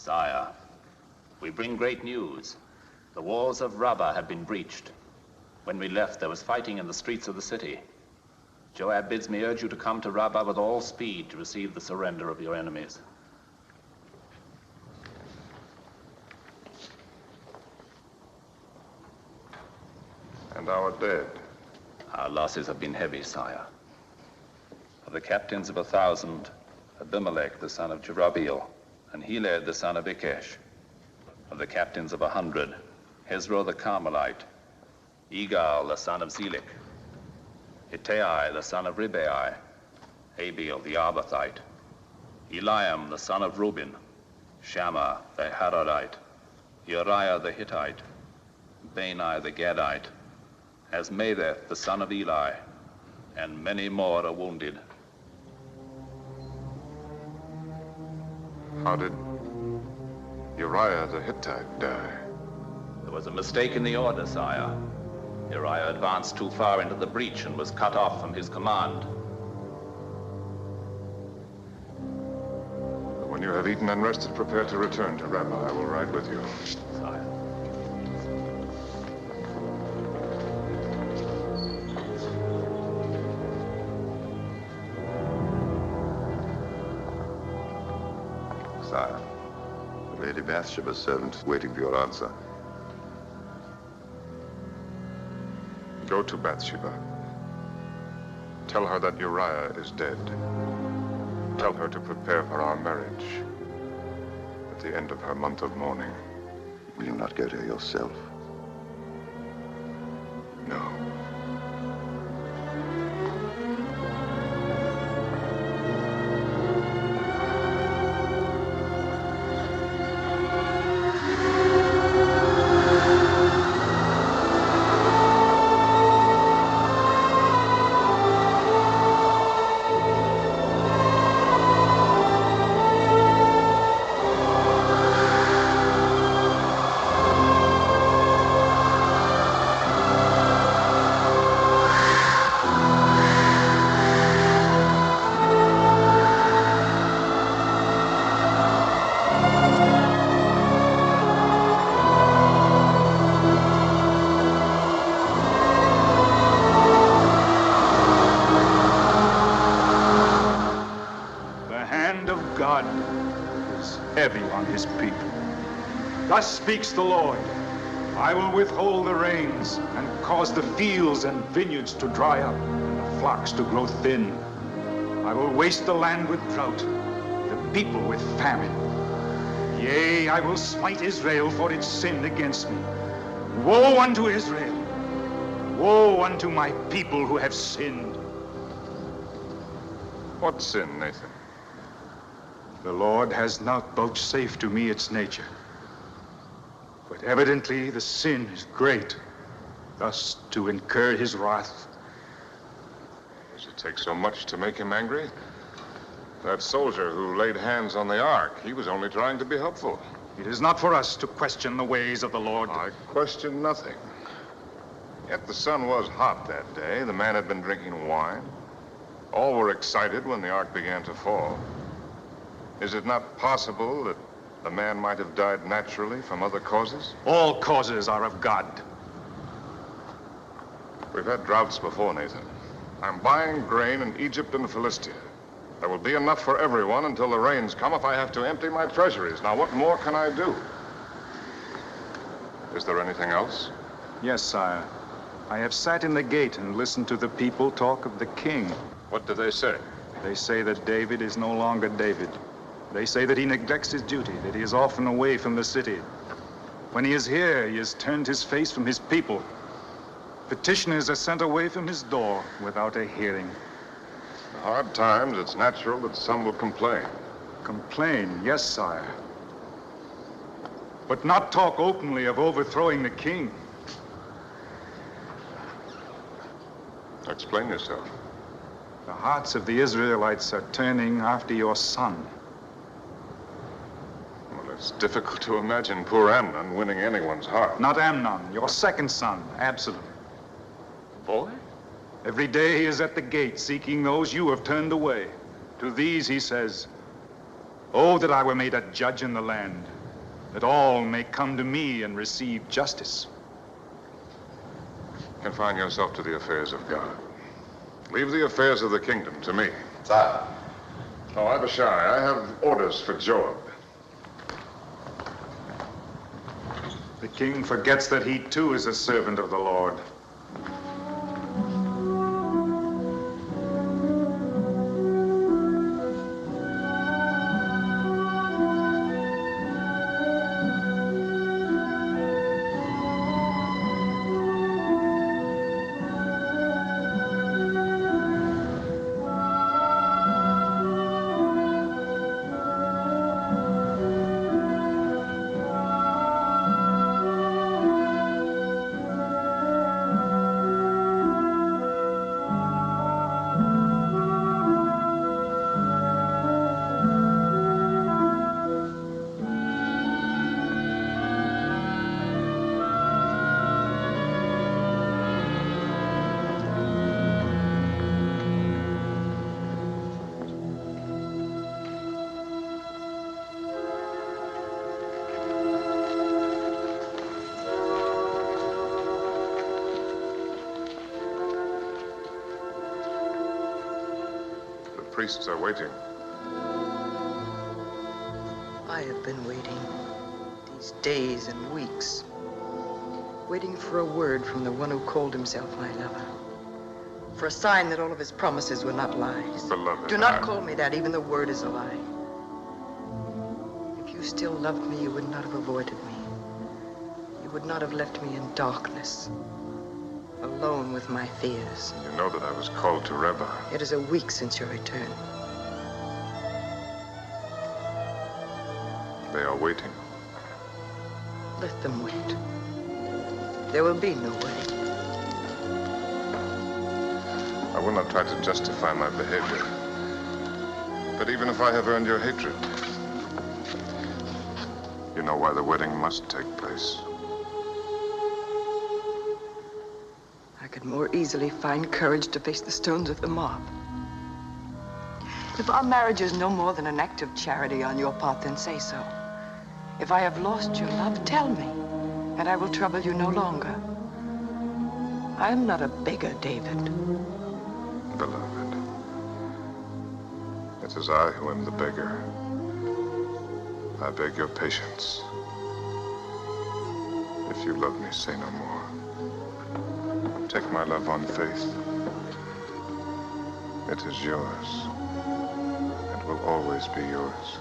Sire, we bring great news. The walls of Rabbah have been breached. When we left, there was fighting in the streets of the city. Joab bids me urge you to come to Rabbah with all speed to receive the surrender of your enemies. And our dead? Our losses have been heavy, sire. Of the captains of 1,000, Abimelech, the son of Jerubbaal, and Heled, the son of Ikesh. Of the captains of 100, Hezro the Carmelite, Egal, the son of Zelik, Ittai, the son of Ribai, Abiel, the Arbathite, Eliam, the son of Reuben, Shammah, the Haradite, Uriah, the Hittite, Bani, the Gadite, Asmaveth, the son of Eli, and many more are wounded. How did Uriah the Hittite die? There was a mistake in the order, sire. Uriah advanced too far into the breach and was cut off from his command. When you have eaten and rested, prepare to return to Rabbah. I will ride with you. Sire. Sire, the Lady Bathsheba's servant is waiting for your answer. Go to Bathsheba. Tell her that Uriah is dead. Tell her to prepare for our marriage at the end of her month of mourning. Will you not go to her yourself? No. Thus speaks the Lord. I will withhold the rains and cause the fields and vineyards to dry up and the flocks to grow thin. I will waste the land with drought, the people with famine. Yea, I will smite Israel for its sin against me. Woe unto Israel! Woe unto my people who have sinned. What sin, Nathan? The Lord has not vouchsafed to me its nature. But evidently the sin is great, thus to incur his wrath. Does it take so much to make him angry? That soldier who laid hands on the ark, he was only trying to be helpful. It is not for us to question the ways of the Lord. I question nothing. Yet the sun was hot that day. The man had been drinking wine. All were excited when the ark began to fall. Is it not possible that the man might have died naturally from other causes? All causes are of God. We've had droughts before, Nathan. I'm buying grain in Egypt and Philistia. There will be enough for everyone until the rains come if I have to empty my treasuries. Now, what more can I do? Is there anything else? Yes, sire. I have sat in the gate and listened to the people talk of the king. What do they say? They say that David is no longer David. They say that he neglects his duty, that he is often away from the city. When he is here, he has turned his face from his people. Petitioners are sent away from his door without a hearing. In hard times, it's natural that some will complain. Complain, yes, sire. But not talk openly of overthrowing the king. Explain yourself. The hearts of the Israelites are turning after your son. It's difficult to imagine poor Amnon winning anyone's heart. Not Amnon, your second son, Absalom. Boy? Every day he is at the gate seeking those you have turned away. To these he says, "Oh, that I were made a judge in the land, that all may come to me and receive justice. Confine yourself to the affairs of God. Leave the affairs of the kingdom to me. Sire. Oh, Abishai, I have orders for Joab. The king forgets that he too is a servant of the Lord. The priests are waiting. I have been waiting these days and weeks, waiting for a word from the one who called himself my lover, for a sign that all of his promises were not lies. Beloved, Do not call me that. Even the word is a lie. If you still loved me, you would not have avoided me. You would not have left me in darkness, alone with my fears. You know that I was called to Rebbe. It is a week since your return. They are waiting. Let them wait. There will be no wedding. I will not try to justify my behavior. But even if I have earned your hatred, you know why the wedding must take place. I could more easily find courage to face the stones of the mob. If our marriage is no more than an act of charity on your part, then say so. If I have lost your love, tell me, and I will trouble you no longer. I am not a beggar, David. Beloved, it is I who am the beggar. I beg your patience. If you love me, say no more. Take my love on faith. It is yours, and will always be yours.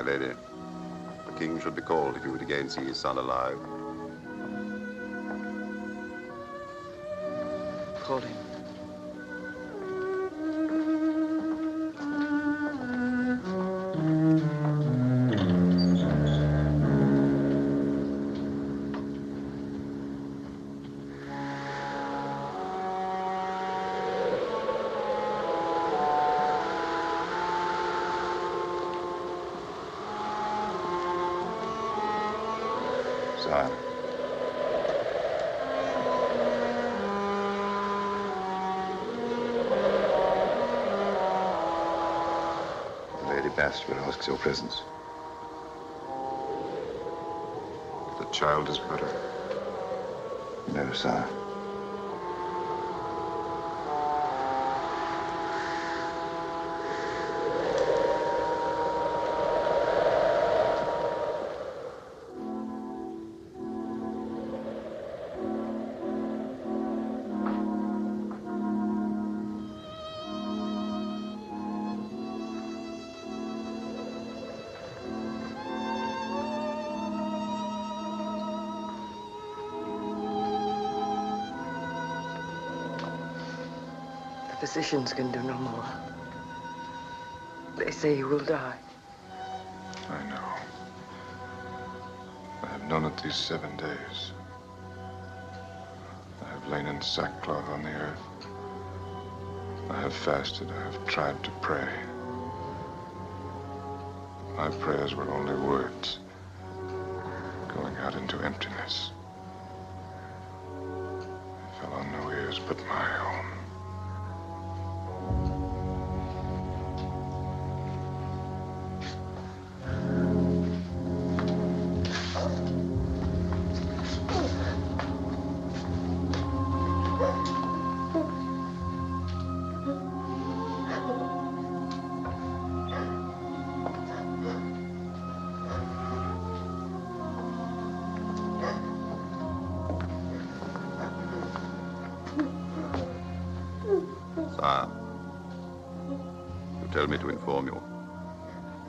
My lady, the king should be called if he would again see his son alive. Call him. Sire. Lady Bathsheba asks your presence. The child is better. No, sire. The physicians can do no more. They say he will die. I know. I have known it these 7 days. I have lain in sackcloth on the earth. I have fasted. I have tried to pray. My prayers were only words going out into emptiness. They fell on no ears but my own. Sire, you tell me to inform you.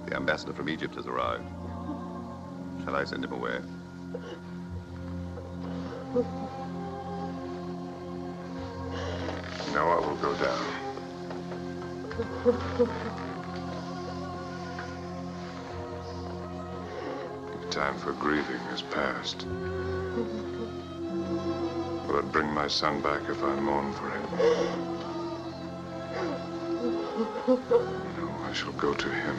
The ambassador from Egypt has arrived. Shall I send him away? Now I will go down. The time for grieving is past. Will it bring my son back if I mourn for him? No, I shall go to him.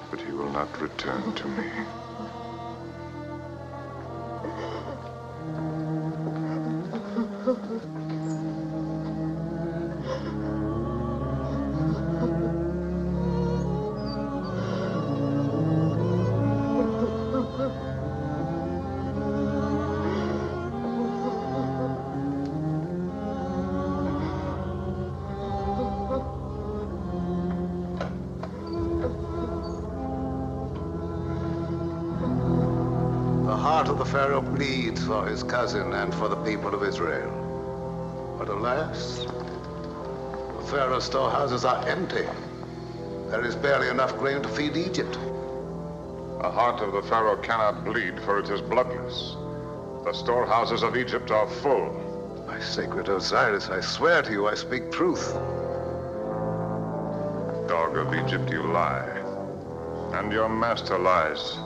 But he will not return to me. The heart of the Pharaoh bleeds for his cousin and for the people of Israel. But alas, the Pharaoh's storehouses are empty. There is barely enough grain to feed Egypt. The heart of the Pharaoh cannot bleed, for it is bloodless. The storehouses of Egypt are full. My sacred Osiris, I swear to you I speak truth. Dog of Egypt, you lie. And your master lies.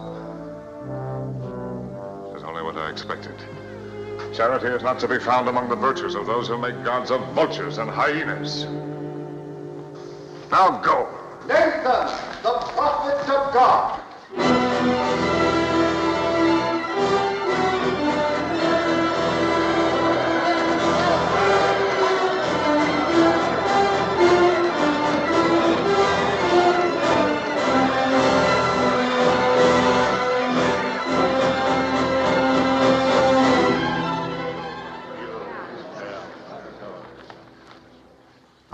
This is only what I expected. Charity is not to be found among the virtues of those who make gods of vultures and hyenas. Now go. Nathan, the prophet of God.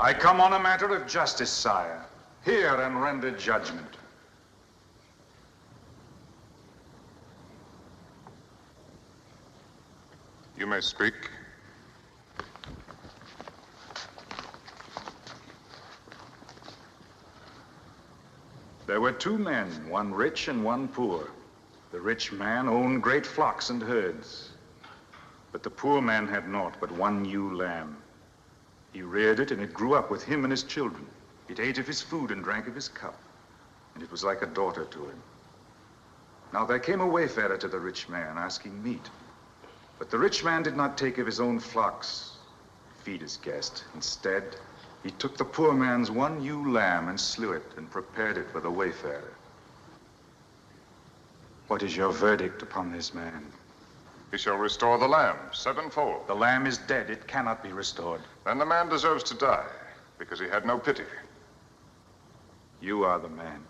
I come on a matter of justice, sire. Hear and render judgment. You may speak. There were two men, one rich and one poor. The rich man owned great flocks and herds. But the poor man had naught but one ewe lamb. He reared it, and it grew up with him and his children. It ate of his food and drank of his cup, and it was like a daughter to him. Now there came a wayfarer to the rich man, asking meat. But the rich man did not take of his own flocks, feed his guest. Instead, he took the poor man's one ewe lamb and slew it and prepared it for the wayfarer. What is your verdict upon this man? He shall restore the lamb sevenfold. The lamb is dead. It cannot be restored. Then the man deserves to die because he had no pity. You are the man.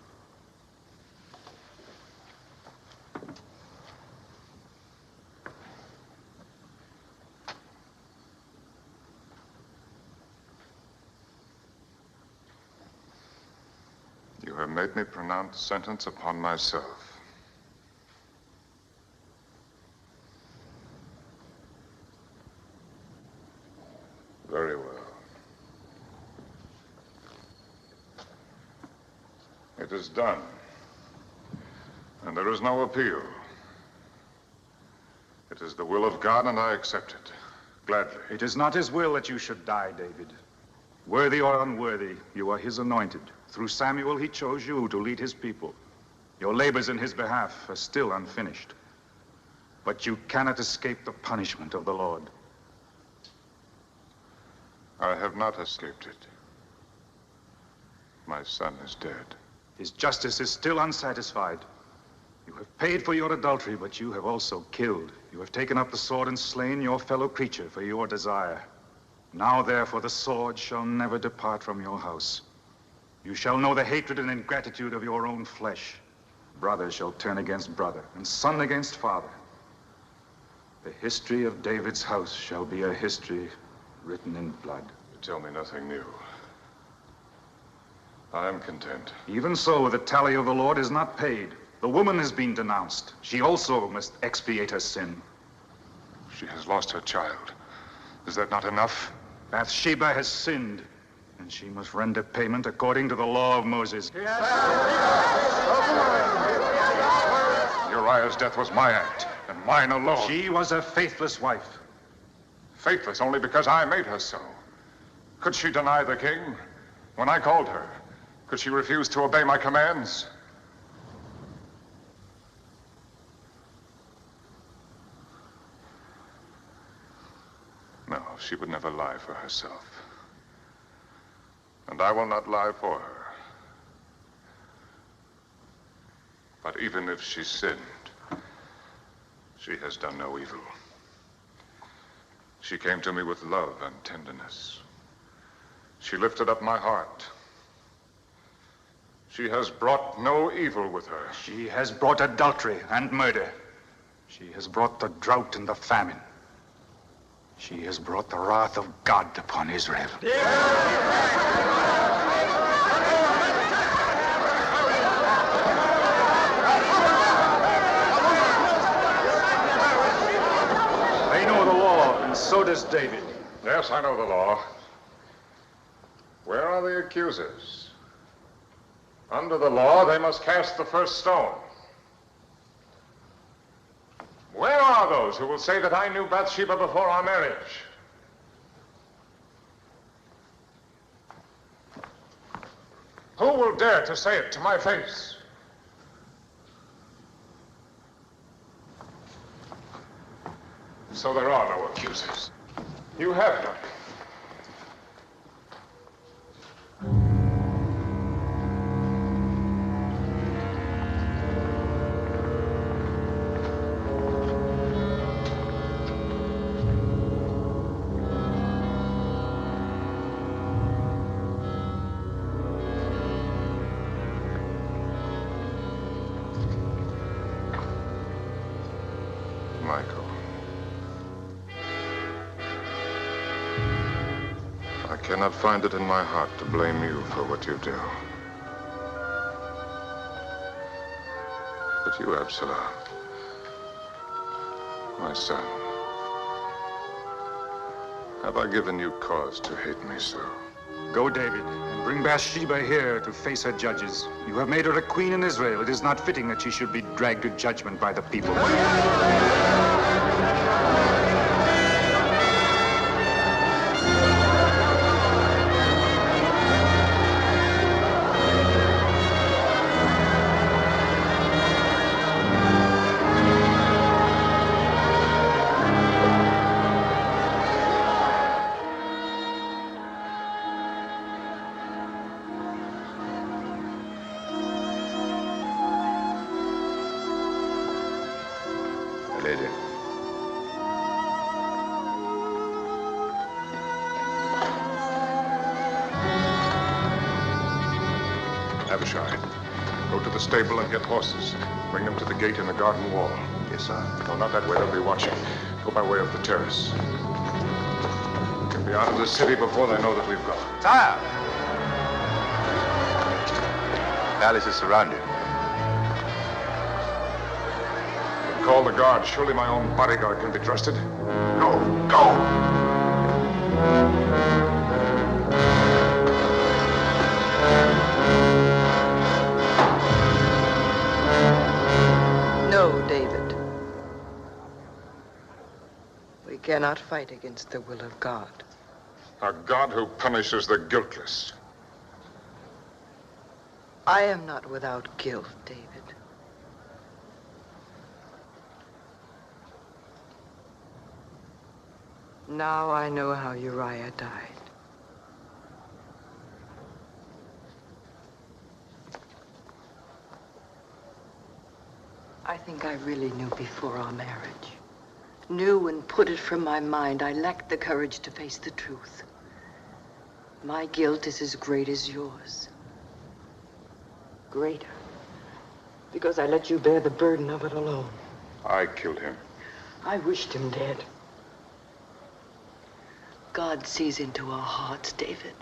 You have made me pronounce sentence upon myself. Very well. It is done. And there is no appeal. It is the will of God, and I accept it. Gladly. It is not his will that you should die, David. Worthy or unworthy, you are his anointed. Through Samuel, he chose you to lead his people. Your labors in his behalf are still unfinished. But you cannot escape the punishment of the Lord. I have not escaped it. My son is dead. His justice is still unsatisfied. You have paid for your adultery, but you have also killed. You have taken up the sword and slain your fellow creature for your desire. Now, therefore, the sword shall never depart from your house. You shall know the hatred and ingratitude of your own flesh. Brother shall turn against brother, and son against father. The history of David's house shall be a history written in blood. You tell me nothing new. I am content. Even so, the tally of the Lord is not paid. The woman has been denounced. She also must expiate her sin. She has lost her child. Is that not enough? Bathsheba has sinned, and she must render payment according to the law of Moses. Uriah's death was my act, and mine alone. She was a faithless wife. Faithless only because I made her so. Could she deny the king when I called her? Could she refuse to obey my commands? No, she would never lie for herself. And I will not lie for her. But even if she sinned, she has done no evil. She came to me with love and tenderness. She lifted up my heart. She has brought no evil with her. She has brought adultery and murder. She has brought the drought and the famine. She has brought the wrath of God upon Israel. They know the law, and so does David. Yes, I know the law. Where are the accusers? Under the law, they must cast the first stone. Where are those who will say that I knew Bathsheba before our marriage? Who will dare to say it to my face? So there are no accusers. You have none. I cannot find it in my heart to blame you for what you do. But you, Absalom, my son, have I given you cause to hate me so? Go, David, and bring Bathsheba here to face her judges. You have made her a queen in Israel. It is not fitting that she should be dragged to judgment by the people. Lady. Abishai, go to the stable and get horses. Bring them to the gate in the garden wall. Yes, sir. No, not that way. They'll be watching. Go by way of the terrace. We can be out of the city before they know that we've gone. Sire! The palace is surrounded. Call the guard. Surely my own bodyguard can be trusted. Go! Go! No, David. We cannot fight against the will of God. A God who punishes the guiltless. I am not without guilt, David. Now I know how Uriah died. I think I really knew before our marriage. Knew and put it from my mind. I lacked the courage to face the truth. My guilt is as great as yours. Greater. Because I let you bear the burden of it alone. I killed him. I wished him dead. God sees into our hearts, David.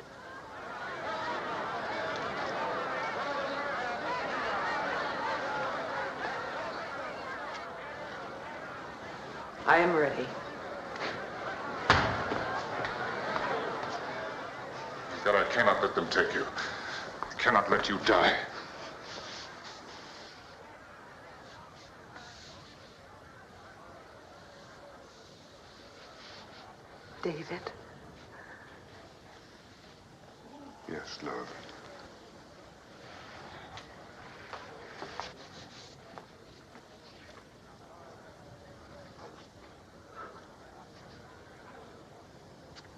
I am ready. God, I cannot let them take you. I cannot let you die. David? Yes, love.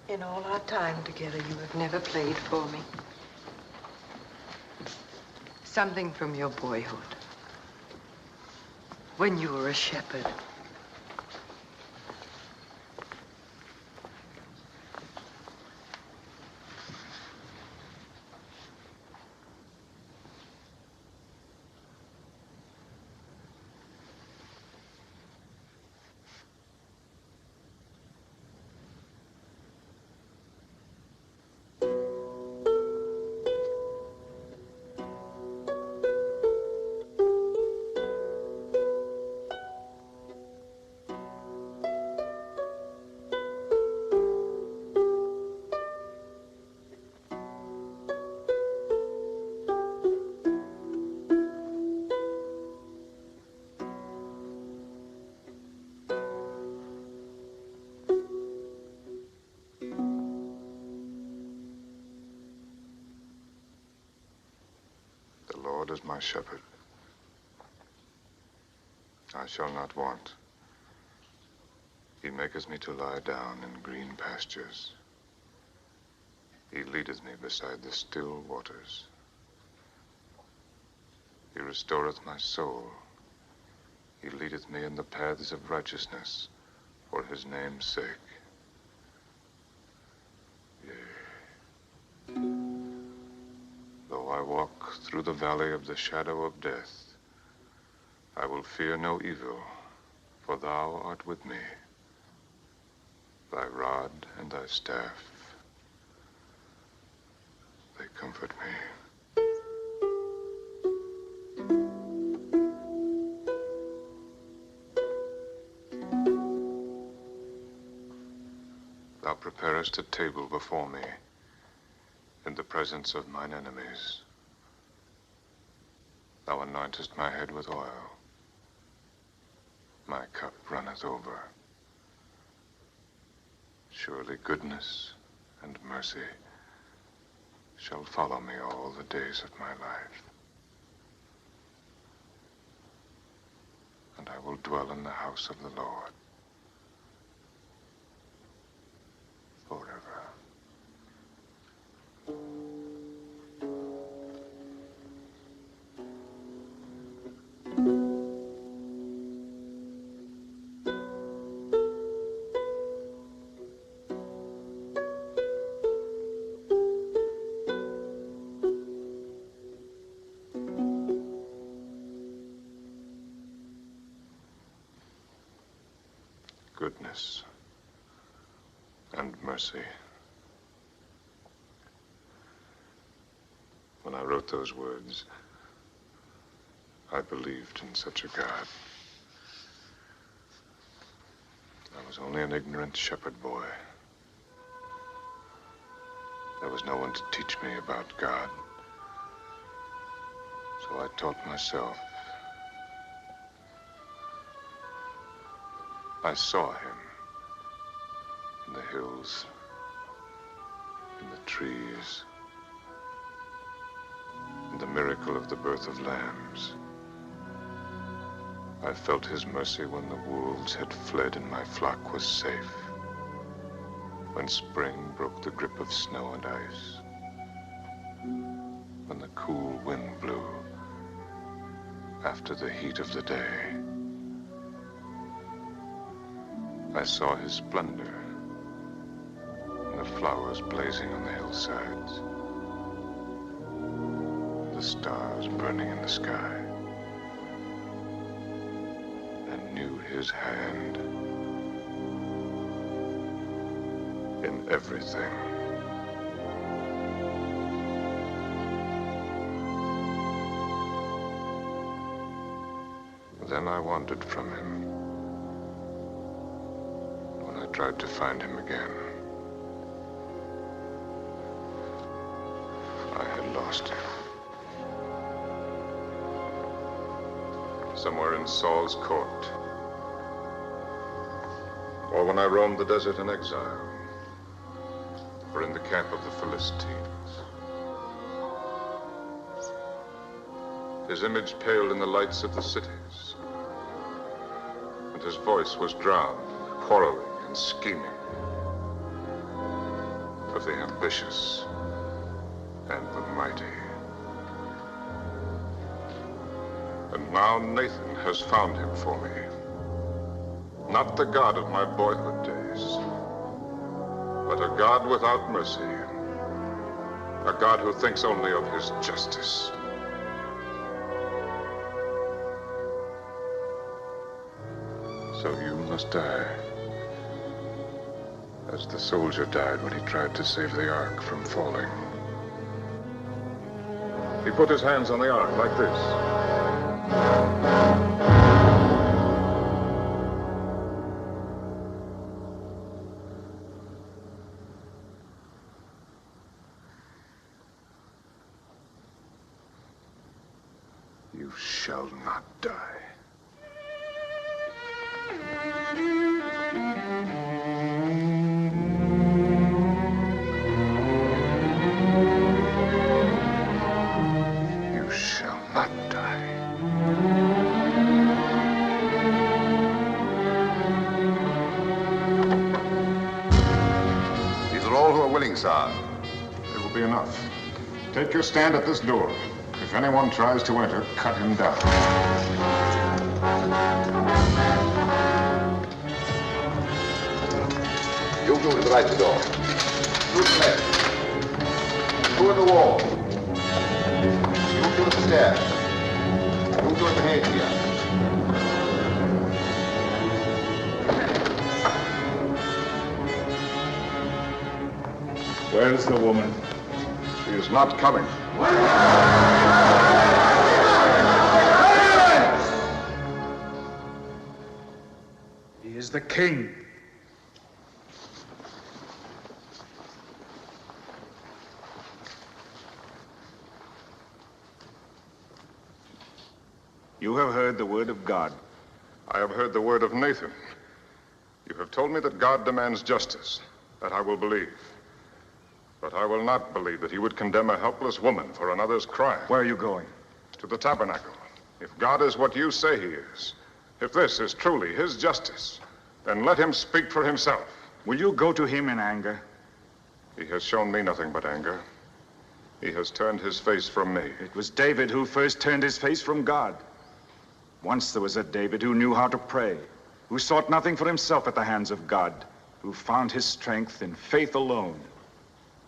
In all our time together, you have never played for me. Something from your boyhood. When you were a shepherd. The Lord is my shepherd. I shall not want. He maketh me to lie down in green pastures. He leadeth me beside the still waters. He restoreth my soul. He leadeth me in the paths of righteousness for his name's sake. Yea, though I walk through the valley of the shadow of death, I will fear no evil, for thou art with me. Thy rod and thy staff, they comfort me. Thou preparest a table before me in the presence of mine enemies. Thou anointest my head with oil. My cup runneth over. Surely goodness and mercy shall follow me all the days of my life. And I will dwell in the house of the Lord forever. Goodness and mercy. When I wrote those words, I believed in such a God. I was only an ignorant shepherd boy. There was no one to teach me about God. So I taught myself. I saw him in the hills, in the trees, in the miracle of the birth of lambs. I felt his mercy when the wolves had fled and my flock was safe. When spring broke the grip of snow and ice. When the cool wind blew after the heat of the day. I saw his splendor in the flowers blazing on the hillsides, the stars burning in the sky, and knew his hand in everything. Then I wandered from him. Tried to find him again. I had lost him. Somewhere in Saul's court. Or when I roamed the desert in exile. Or in the camp of the Philistines. His image paled in the lights of the cities. And his voice was drowned, quarreling and scheming of the ambitious and the mighty. And now Nathan has found him for me. Not the God of my boyhood days, but a God without mercy. A God who thinks only of his justice. So you must die. As the soldier died when he tried to save the ark from falling. He put his hands on the ark like this. You shall not die. Sir. It will be enough. Take your stand at this door. If anyone tries to enter, cut him down. You go to the right door. You to the left. Two at the wall. You to the stairs. You to the head here. Where's the woman? She is not coming. He is the king. You have heard the word of God. I have heard the word of Nathan. You have told me that God demands justice. That I will believe. But I will not believe that he would condemn a helpless woman for another's crime. Where are you going? To the tabernacle. If God is what you say he is, if this is truly his justice, then let him speak for himself. Will you go to him in anger? He has shown me nothing but anger. He has turned his face from me. It was David who first turned his face from God. Once there was a David who knew how to pray, who sought nothing for himself at the hands of God, who found his strength in faith alone.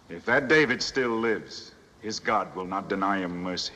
If that David still lives, his God will not deny him mercy.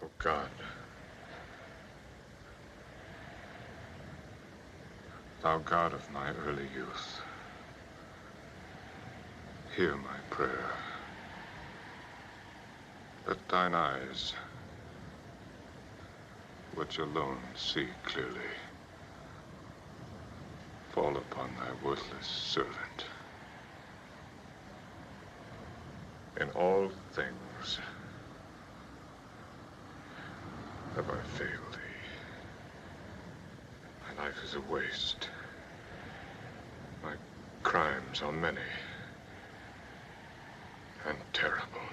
Oh, God. Thou God of my early youth, hear my prayer. Let thine eyes, which alone see clearly, fall upon thy worthless servant. In all things have I failed thee. My life is a waste. My crimes are many and terrible.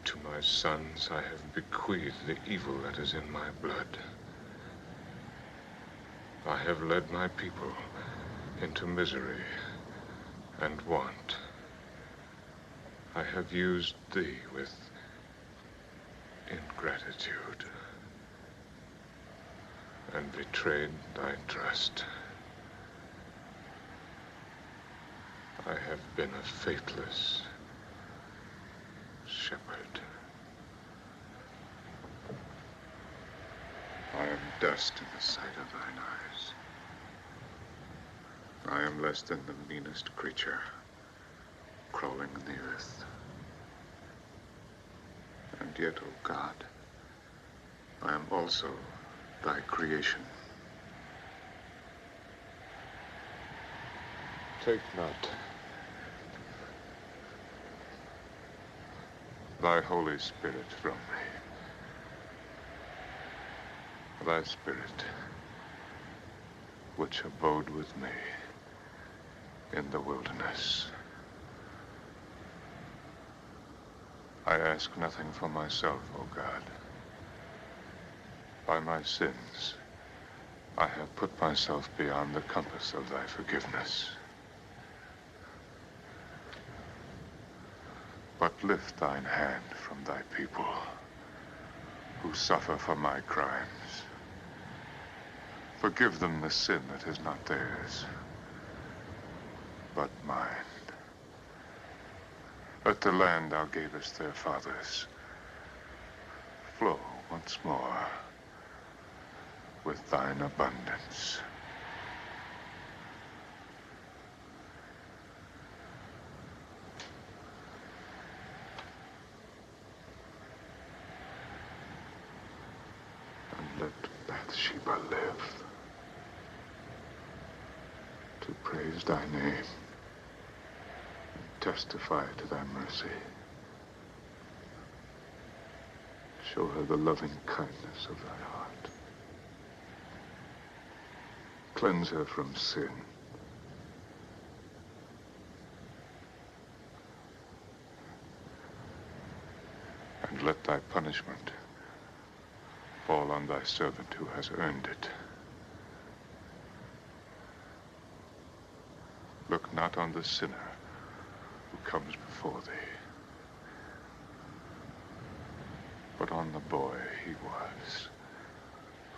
To my sons I have bequeathed the evil that is in my blood. I have led my people into misery and want. I have used thee with ingratitude and betrayed thy trust. I have been a faithless shepherd. I am dust in the sight of thine eyes. I am less than the meanest creature crawling in the earth. And yet, O God, I am also thy creation. Take not thy Holy Spirit from me. Thy Spirit, which abode with me in the wilderness. I ask nothing for myself, O God. By my sins, I have put myself beyond the compass of thy forgiveness. But lift thine hand from thy people who suffer for my crimes. Forgive them the sin that is not theirs, but mine. Let the land thou gavest their fathers flow once more with thine abundance. And let Bathsheba live to praise thy name and testify to thy mercy. Show her the loving kindness of thy heart. Cleanse her from sin. And let thy punishment fall on thy servant who has earned it. Look not on the sinner who comes before thee, but on the boy he was,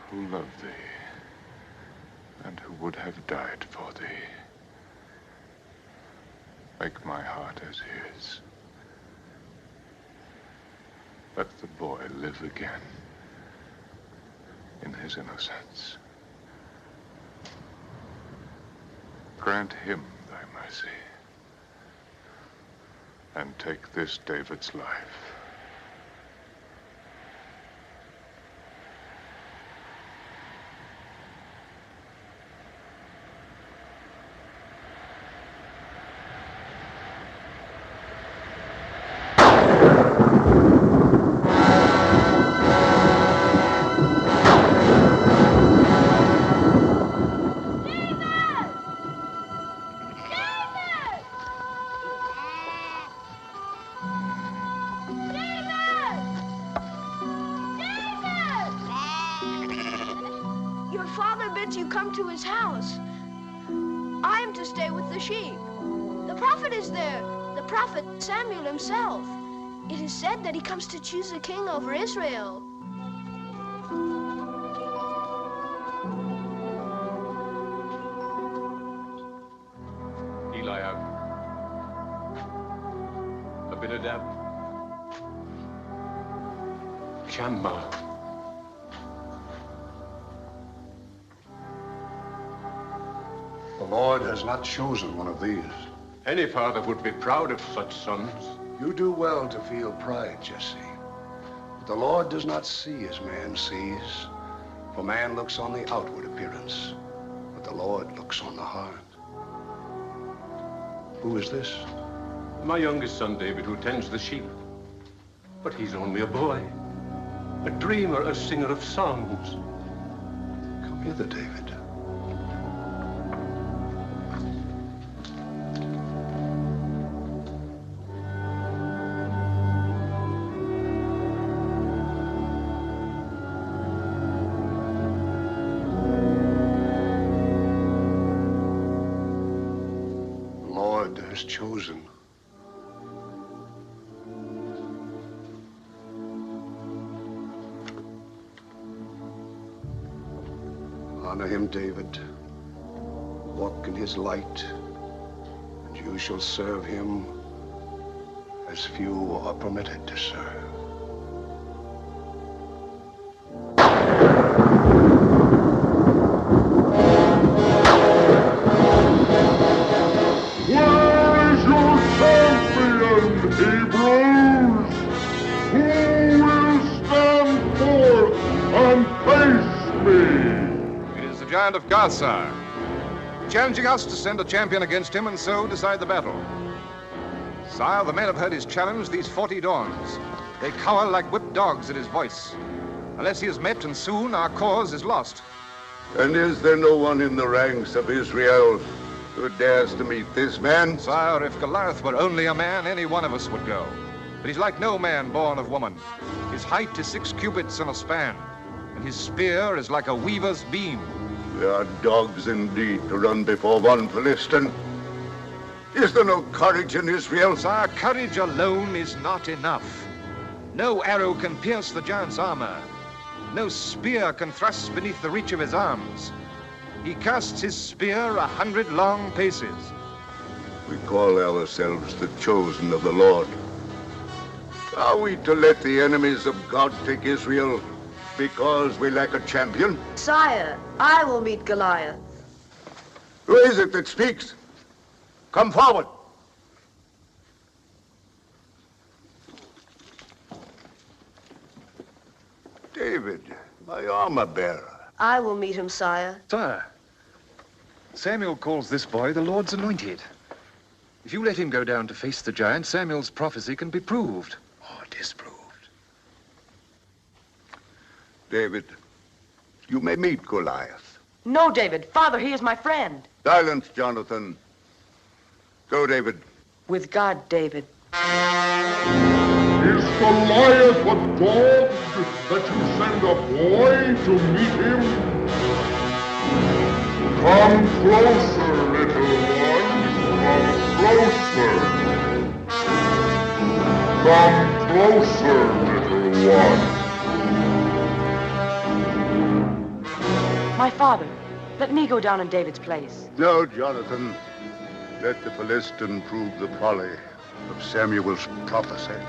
who loved thee, and who would have died for thee. Make my heart as his. Let the boy live again in his innocence. Grant him thy mercy, and take this David's life. Your father bids you come to his house. I am to stay with the sheep. The prophet is there, the prophet Samuel himself. It is said that he comes to choose a king over Israel. Eliab, Abinadab, Shammah. The Lord has not chosen one of these. Any father would be proud of such sons. You do well to feel pride, Jesse. But the Lord does not see as man sees. For man looks on the outward appearance, but the Lord looks on the heart. Who is this? My youngest son, David, who tends the sheep. But he's only a boy, a dreamer, a singer of songs. Come hither, David. Has chosen. Honor him, David. Walk in his light, and you shall serve him as few are permitted to serve. Of Gaza, challenging us to send a champion against him and so decide the battle. Sire, the men have heard his challenge these 40 dawns. They cower like whipped dogs at his voice. Unless he is met, and soon, our cause is lost. And is there no one in the ranks of Israel who dares to meet this man? Sire, if Goliath were only a man, any one of us would go. But he's like no man born of woman. His height is 6 cubits and a span, and his spear is like a weaver's beam. We are dogs indeed to run before one Philistine. Is there no courage in Israel? Sire, courage alone is not enough. No arrow can pierce the giant's armor. No spear can thrust beneath the reach of his arms. He casts his spear 100 long paces. We call ourselves the chosen of the Lord. Are we to let the enemies of God take Israel because we lack a champion? Sire, I will meet Goliath. Who is it that speaks? Come forward. David, my armor bearer. I will meet him, sire. Sire, Samuel calls this boy the Lord's anointed. If you let him go down to face the giant, Samuel's prophecy can be proved. Or disproved. David, you may meet Goliath. No, David. Father, he is my friend. Silence, Jonathan. Go, David. With God, David. Is Goliath a dog that you send a boy to meet him? Come closer, little one. Come closer. Come closer, little one. My father, let me go down in David's place. No, Jonathan. Let the Philistine prove the folly of Samuel's prophecy.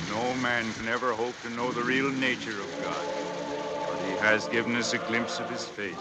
No man can ever hope to know the real nature of God, but he has given us a glimpse of his face.